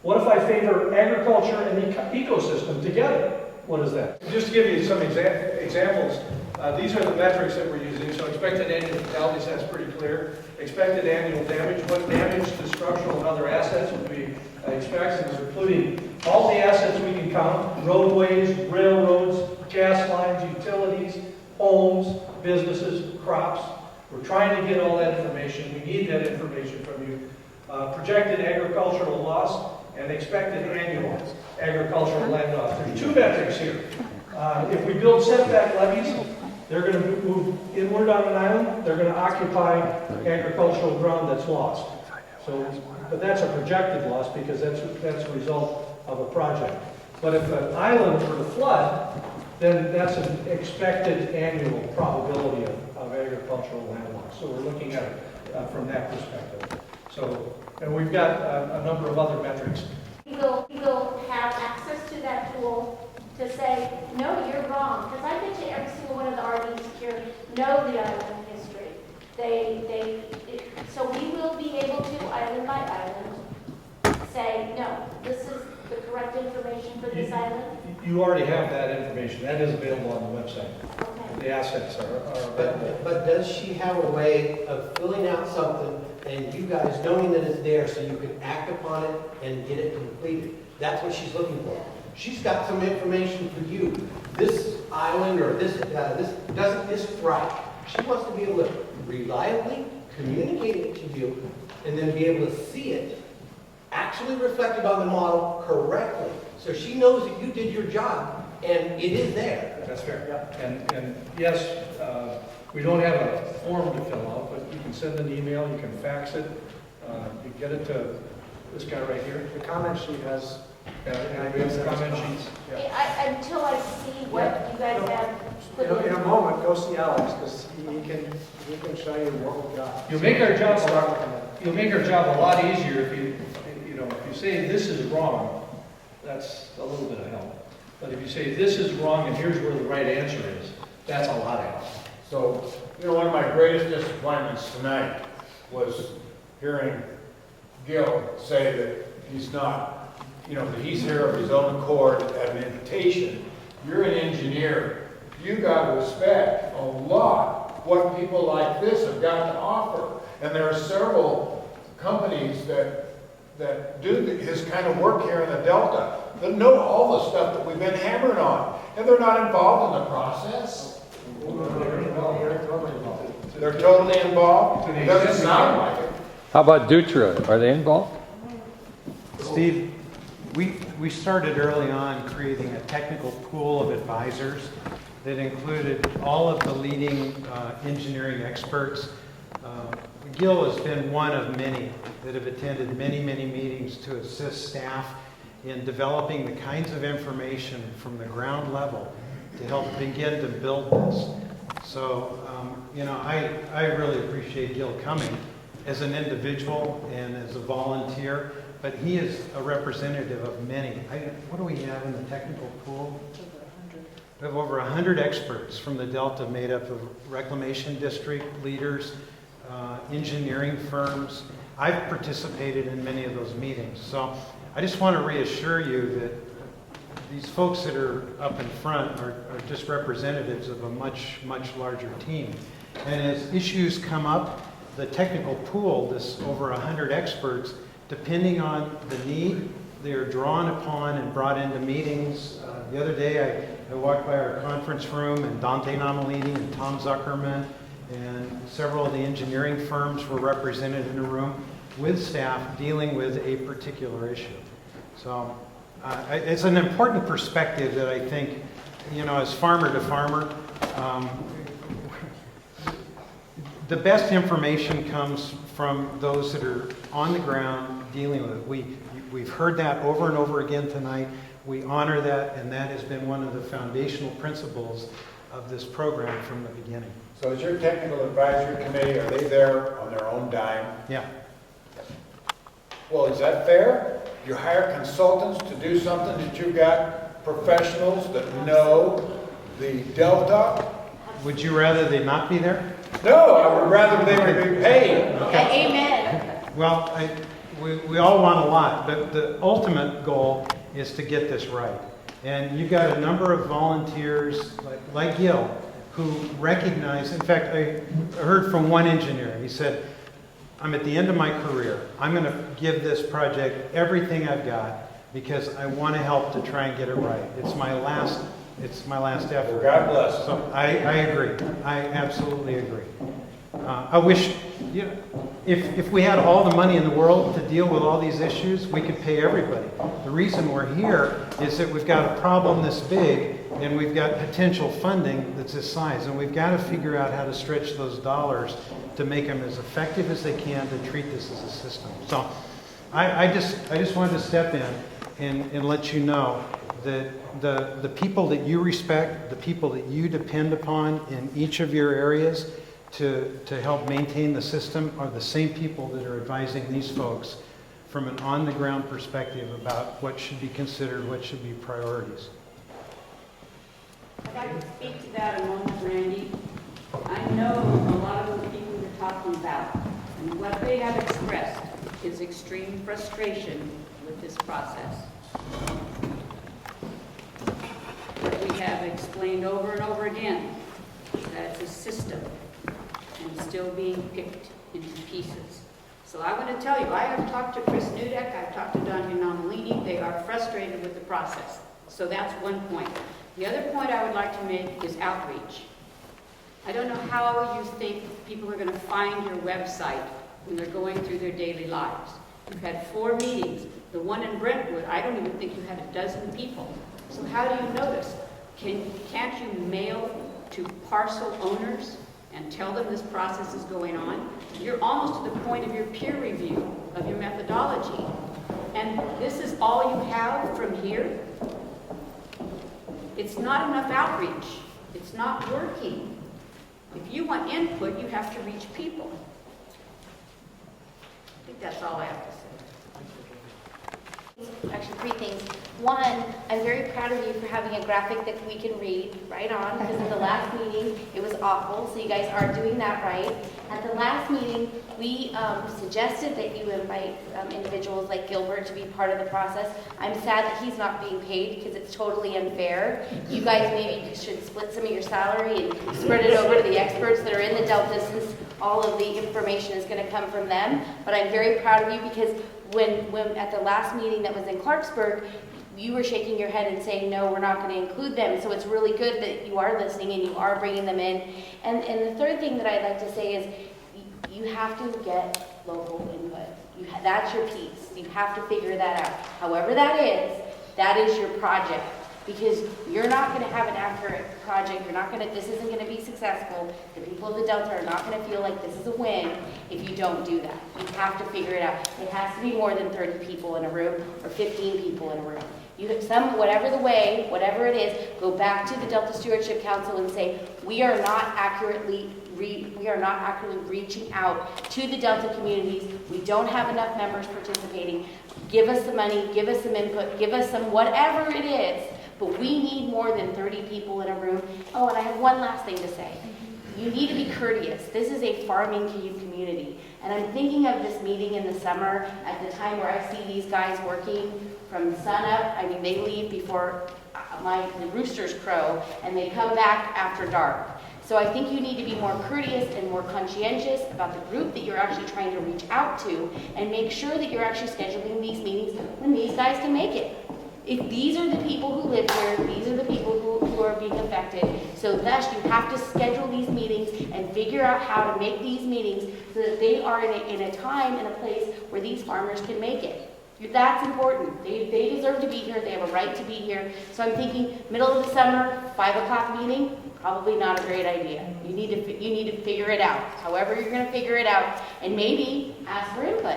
What if I favor agriculture and ecosystem together? What is that? Just to give you some examples, these are the metrics that we're using. So expected annual fatalities, that's pretty clear. Expected annual damage, what damage to structural and other assets would we expect, including all the assets we can count, roadways, railroads, gas lines, utilities, homes, businesses, crops. We're trying to get all that information. We need that information from you. projected agricultural loss and expected annual agricultural land loss. There's two metrics here. If we build setback levees, they're going to move inward on an island. They're going to occupy agricultural ground that's lost. So, but that's a projected loss because that's a result of a project. But if an island were to flood, then that's an expected annual probability of agricultural land loss. So we're looking at it from that perspective. So, and we've got a number of other metrics. We will have access to that tool to say, no, you're wrong. Because I bet you every single one of the RVs here know the island history. So we will be able to, island by island, say, no, this is the correct information for this island. You already have that information. That is available on the website. Okay. The assets are available. But does she have a way of filling out something and you guys knowing that it's there so you can act upon it and get it completed? That's what she's looking for. She's got some information for you. This island or this doesn't this thrive. She wants to be able to reliably communicate it to you and then be able to see it actually reflected on the model correctly. So she knows that you did your job and it is there. That's fair. Yeah. And yes, we don't have a form to fill out, but you can send an email, you can fax it, you get it to this guy right here. The comment sheet has comment sheets. Yeah. Until I see what you guys have put In a moment, go see Alex, because he can show you what we've got. You'll make our job a lot easier if you say this is wrong. That's a little bit of help. But if you say this is wrong and here's where the right answer is, that's a lot of help. So, one of my greatest disappointments tonight was hearing Gil say that he's not, that he's here of his own accord at an invitation. You're an engineer. You got to respect a lot what people like this have got to offer. And there are several companies that do his kind of work here in the Delta that know all the stuff that we've been hammering on. And they're not involved in the process. They're totally involved? It doesn't sound like it. How about Dutra? Are they involved? Steve, we started early on creating a technical pool of advisors that included all of the leading engineering experts. Gil has been one of many that have attended many meetings to assist staff in developing the kinds of information from the ground level to help begin to build this. So, I really appreciate Gil coming as an individual and as a volunteer, but he is a representative of many. What do we have in the technical pool? We have over 100 experts from the Delta made up of reclamation district leaders, engineering firms. I've participated in many of those meetings. So I just want to reassure you that these folks that are up in front are just representatives of a much larger team. And as issues come up, the technical pool, this over 100 experts, depending on the need, they are drawn upon and brought into meetings. The other day I walked by our conference room and Dante Namalini and Tom Zuckerman and several of the engineering firms were represented in a room with staff dealing with a particular issue. So it's an important perspective that I think, as farmer to farmer, the best information comes from those that are on the ground dealing with it. We've heard that over and over again tonight. We honor that, and that has been one of the foundational principles of this program from the beginning. So is your technical advisory committee, are they there on their own dime? Yeah. Well, is that fair? You hire consultants to do something that you've got professionals that know the Delta? Would you rather they not be there? No, I would rather they would be paid. Amen. Well, we all want a lot, but the ultimate goal is to get this right. And you've got a number of volunteers like Gil who recognize, in fact, I heard from one engineer, he said, I'm at the end of my career. I'm going to give this project everything I've got because I want to help to try and get it right. It's my last effort. God bless. So I agree. I absolutely agree. I wish, if we had all the money in the world to deal with all these issues, we could pay everybody. The reason we're here is that we've got a problem this big and we've got potential funding that's this size, and we've got to figure out how to stretch those dollars to make them as effective as they can to treat this as a system. So I just wanted to step in and let you know that the people that you respect, the people that you depend upon in each of your areas to help maintain the system are the same people that are advising these folks from an on-the-ground perspective about what should be considered, what should be priorities. I'd like to speak to that a moment, Randy. I know a lot of the people you're talking about, and what they have expressed is extreme frustration with this process. But we have explained over and over again that it's a system and still being picked into pieces. So I want to tell you, I have talked to Chris Nudek, I've talked to Don Nomalini, they are frustrated with the process. So that's one point. The other point I would like to make is outreach. I don't know how you think people are going to find your website when they're going through their daily lives. You've had 4 meetings. The one in Brentwood, I don't even think you had a dozen people. So how do you notice? Can't you mail to parcel owners and tell them this process is going on? You're almost to the point of your peer review of your methodology. And this is all you have from here? It's not enough outreach. It's not working. If you want input, you have to reach people. I think that's all I have to say. Actually, 3 things. One, I'm very proud of you for having a graphic that we can read right on, because at the last meeting, it was awful, so you guys are doing that right. At the last meeting, we suggested that you invite individuals like Gilbert to be part of the process. I'm sad that he's not being paid because it's totally unfair. You guys maybe should split some of your salary and spread it over to the experts that are in the Delta, since all of the information is going to come from them. But I'm very proud of you because when at the last meeting that was in Clarksburg, you were shaking your head and saying, no, we're not going to include them. So it's really good that you are listening and you are bringing them in. And the third thing that I'd like to say is you have to get local input. That's your piece. You have to figure that out. However that is your project. Because you're not going to have an accurate project. This isn't going to be successful. The people of the Delta are not going to feel like this is a win if you don't do that. You have to figure it out. It has to be more than 30 people in a room or 15 people in a room. Whatever it is, go back to the Delta Stewardship Council and say, we are not accurately reaching out to the Delta communities. We don't have enough members participating. Give us the money, give us some input, give us some whatever it is. But we need more than 30 people in a room. Oh, and I have one last thing to say. You need to be courteous. This is a farming community. And I'm thinking of this meeting in the summer at the time where I see these guys working from sun up. I mean, they leave before the roosters crow, and they come back after dark. So I think you need to be more courteous and more conscientious about the group that you're actually trying to reach out to, and make sure that you're actually scheduling these meetings when these guys can make it. If these are the people who live here, these are the people who are being affected. So thus, you have to schedule these meetings and figure out how to make these meetings so that they are in a time and a place where these farmers can make it. That's important. They deserve to be here. They have a right to be here. So I'm thinking middle of the summer, 5 o'clock meeting, probably not a great idea. You need to figure it out. However you're going to figure it out, and maybe ask for input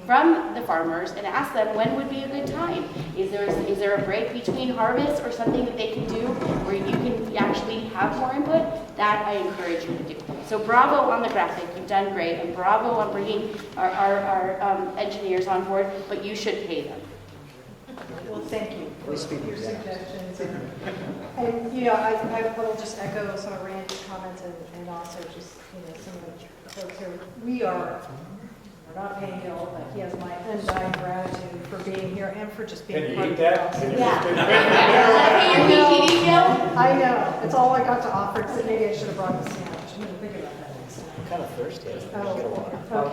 from the farmers and ask them when would be a good time. Is there a break between harvests or something that they can do where you can actually have more input? That I encourage you to do. So bravo on the graphic, you've done great, and bravo on bringing our engineers on board, but you should pay them. Well, thank you for your suggestions. And I will just echo some of Randy's comments and also just, some of the folks here. We're not paying Bill, but he has my undying gratitude for being here and for just being part of the process. I know. It's all I got to offer, so maybe I should have brought the sandwich. I'm going to think about that next time. I'm kind of thirsty. Okay.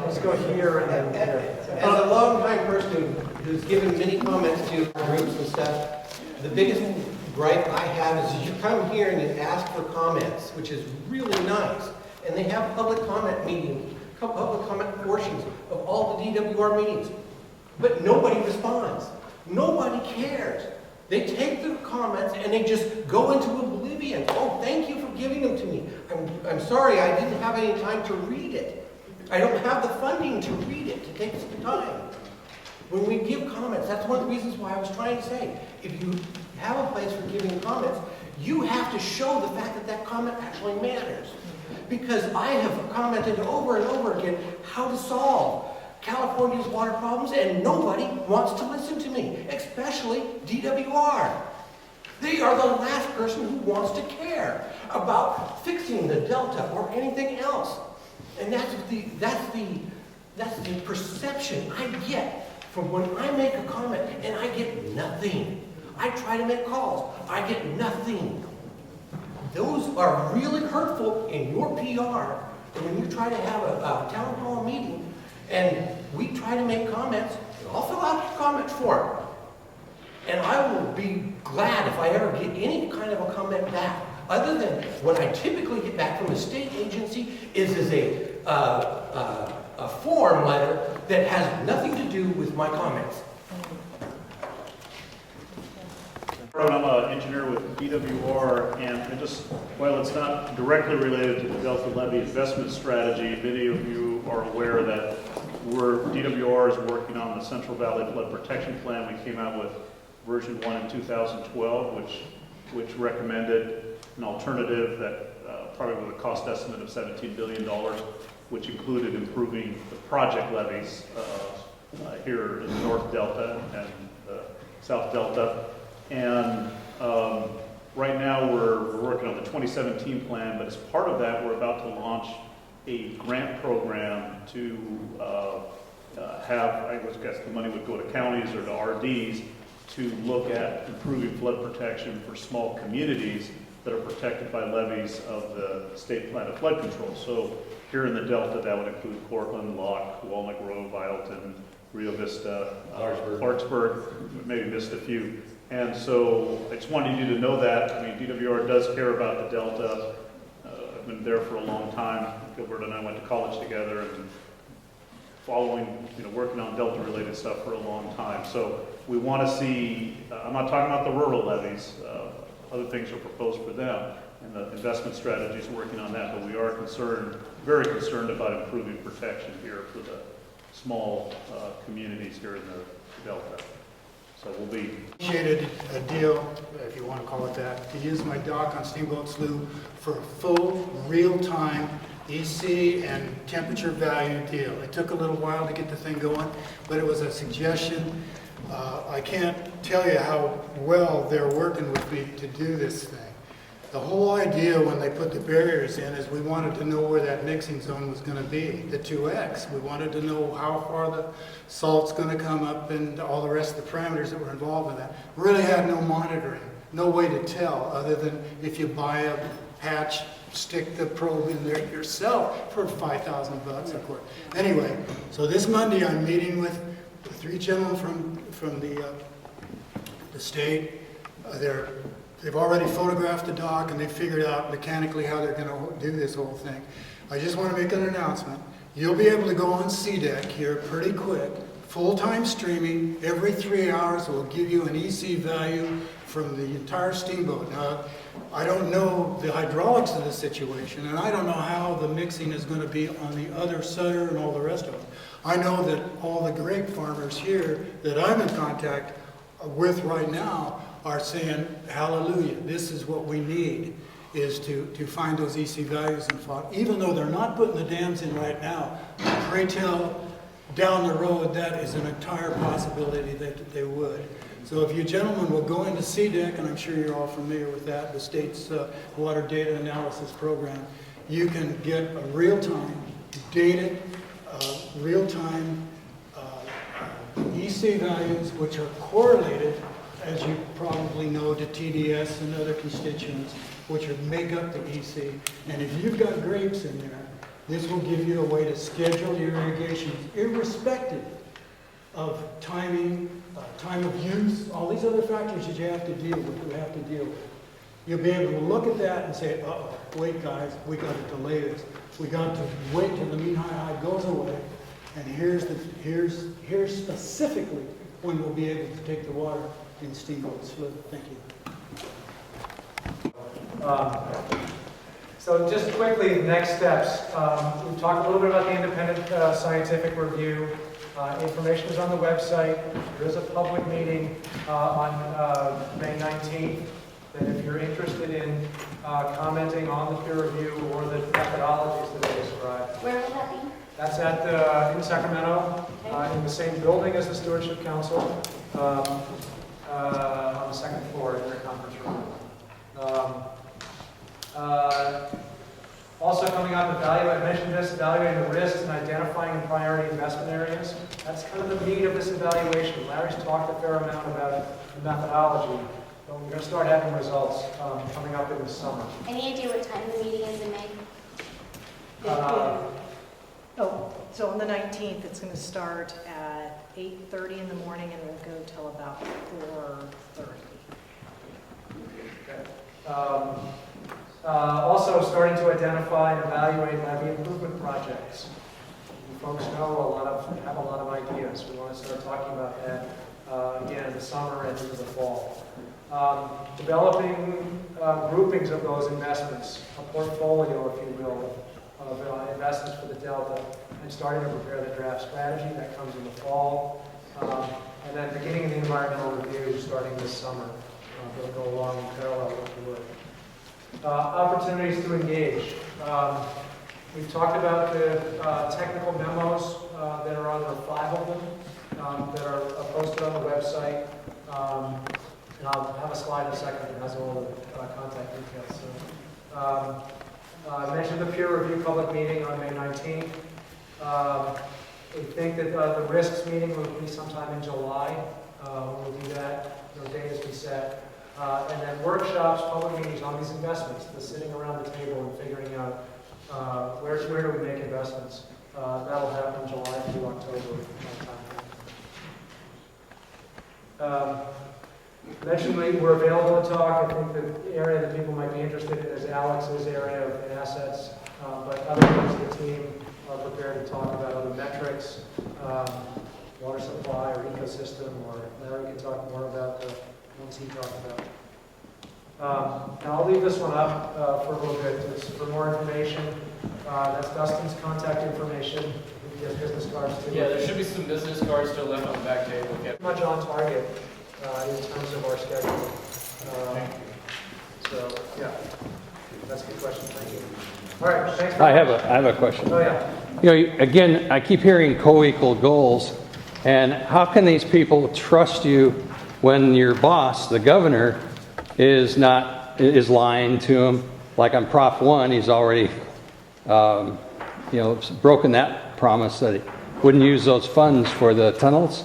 Let's go here and then here. As a long-time person who's given many comments to groups and stuff, the biggest gripe I have is you come here and you ask for comments, which is really nice. And they have public comment meetings public comment portions of all the DWR meetings. But nobody responds. Nobody cares. They take the comments and they just go into oblivion. Oh, thank you for giving them to me. I'm sorry, I didn't have any time to read it. I don't have the funding to read it, to take some time. When we give comments, that's one of the reasons why I was trying to say, if you have a place for giving comments, you have to show the fact that that comment actually matters. Because I have commented over and over again how to solve California's water problems, and nobody wants to listen to me, especially DWR. They are the last person who wants to care about fixing the Delta or anything else. And that's the perception I get from when I make a comment and I get nothing. I try to make calls, I get nothing. Those are really hurtful in your PR. And when you try to have a town hall meeting and we try to make comments, I'll fill out a comment form. And I will be glad if I ever get any kind of a comment back. Other than what I typically get back from a state agency is a form letter that has nothing to do with my comments. I'm an engineer with DWR, and just, while it's not directly related to the Delta Levee investment strategy, many of you are aware that DWR is working on the Central Valley Flood Protection Plan. We came out with version 1 in 2012, which recommended an alternative that probably with a cost estimate of $17 billion, which included improving the project levees here in the North Delta and the South Delta. And right now we're working on the 2017 plan, but as part of that, we're about to launch a grant program to I guess the money would go to counties or to RDs to look at improving flood protection for small communities that are protected by levees of the state plan of flood control. So here in the Delta, that would include Cortland, Locke, Walnut Grove, Ileton, Rio Vista, Clarksburg, maybe missed a few. And so I just wanted you to know that. I mean, DWR does care about the Delta. I've been there for a long time. Gilbert and I went to college together and working on Delta-related stuff for a long time. So we want to see, I'm not talking about the rural levees. Other things are proposed for them, and the investment strategy is working on that, but we are very concerned about improving protection here for the small communities here in the Delta. So we'll be... Negotiated a deal, if you want to call it that, to use my dock on Steamboat Slough for a full, real-time EC and temperature value deal. It took a little while to get the thing going, but it was a suggestion. I can't tell you how well they're working with me to do this thing. The whole idea when they put the barriers in is we wanted to know where that mixing zone was going to be, the 2X. We wanted to know how far the salt's going to come up and all the rest of the parameters that were involved in that. Really had no monitoring, no way to tell other than if you buy a patch, stick the probe in there yourself for $5,000 a quart. Anyway, so this Monday I'm meeting with the 3 gentlemen from the state. They've already photographed the dock and they figured out mechanically how they're going to do this whole thing. I just want to make an announcement. You'll be able to go on CDEC here pretty quick, full-time streaming. Every 3 hours will give you an EC value from the entire steamboat. Now, I don't know the hydraulics of the situation, and I don't know how the mixing is going to be on the other Sutter and all the rest of them. I know that all the grape farmers here that I'm in contact with right now are saying, hallelujah, this is what we need, is to find those EC values and even though they're not putting the dams in right now, pray tell down the road that is an entire possibility that they would. So if you gentlemen will go into CDEC, and I'm sure you're all familiar with that, the state's water data analysis program, you can get a real-time, dated, real-time EC values which are correlated, as you probably know, to TDS and other constituents, which make up the EC. And if you've got grapes in there, this will give you a way to schedule your irrigations, irrespective of timing, time of use, all these other factors that you have to deal with, You'll be able to look at that and say, uh-oh, wait guys, we got to delay this. We got to wait till the mean high goes away, and here's specifically when we'll be able to take the water in Steamboat Slough. Thank you. So just quickly, the next steps. We've talked a little bit about the independent scientific review. Information is on the website. There is a public meeting on May 19th. That if you're interested in commenting on the peer review or the methodologies that I described. Where will that be? That's at in Sacramento, in the same building as the Stewardship Council, on the second floor in their conference room. Also coming up, I mentioned this, evaluating the risks and identifying priority investment areas. That's kind of the meat of this evaluation. Larry's talked a fair amount about the methodology. But we're going to start having results coming up in the summer. Any idea what time the meeting is in May? So on the 19th, it's going to start at 8:30 in the morning and will go till about 4:30. Okay. Also starting to identify and evaluate levee improvement projects. You folks know have a lot of ideas. We want to start talking about that again in the summer and into the fall. Developing groupings of those investments, a portfolio, if you will, of investments for the Delta, and starting to prepare the draft strategy that comes in the fall, and then beginning the environmental review starting this summer. They'll go along in parallel with the work. Opportunities to engage. We've talked about the technical memos that are on, there are 5 of them that are posted on the website. And I'll have a slide in a second that has all the contact details. So, I mentioned the peer review public meeting on May 19th. We think that the risks meeting will be sometime in July. We'll do that. No date has been set. And then workshops, public meetings on these investments, the sitting around the table and figuring out where do we make investments. That'll happen July through October. Mentioned we're available to talk. I think the area that people might be interested in is Alex's area of assets, but other members of the team are prepared to talk about other metrics, water supply or ecosystem, or Larry can talk more about the ones he talked about. And I'll leave this one up for a little bit. Just for more information, that's Dustin's contact information. He has business cards too. Yeah, there should be some business cards still left on the back table. Pretty much on target in terms of our schedule. So, yeah, that's a good question. Thank you. All right, thanks very much. I have a question. Oh, yeah. You know, again, I keep hearing co-equal goals, and how can these people trust you when your boss, the governor, is lying to them? Like on Prop 1, he's already, broken that promise that he wouldn't use those funds for the tunnels,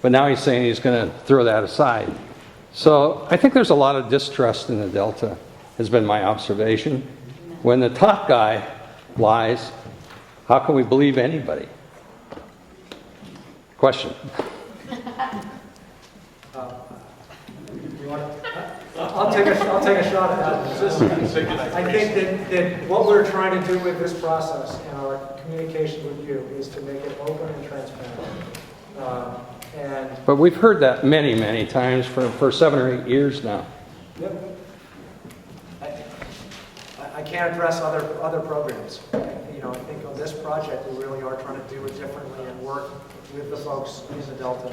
but now he's saying he's going to throw that aside. So I think there's a lot of distrust in the Delta, has been my observation. When the top guy lies, how can we believe anybody? Question. I'll take a shot at that. I think that what we're trying to do with this process and our communication with you is to make it open and transparent. But we've heard that many, many times for 7 or 8 years now. Yep. I can't address other programs. I think on this project we really are trying to do it differently and work with the folks in the Delta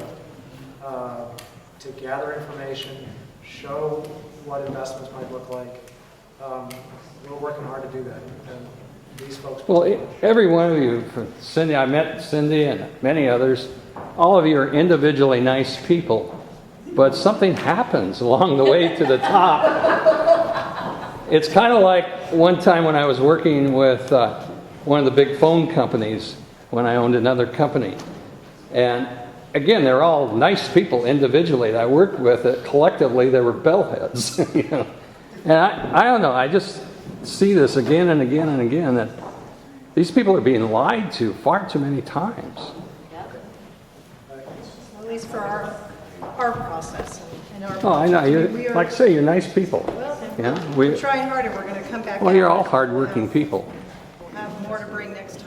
to gather information, show what investments might look like. We're working hard to do that. And these folks. Well, every one of you, Cindy, I met Cindy and many others. All of you are individually nice people, but something happens along the way to the top. It's kind of like one time when I was working with one of the big phone companies when I owned another company. And again, they're all nice people individually that I worked with. Collectively, they were bellheads. And I don't know, I just see this again and again and again, that these people are being lied to far too many times. At least for our process and our. Oh, I know. Like I say, you're nice people. Well, Yeah, We're trying harder, we're gonna come back. well, you're out. all hardworking people. We'll have more to bring next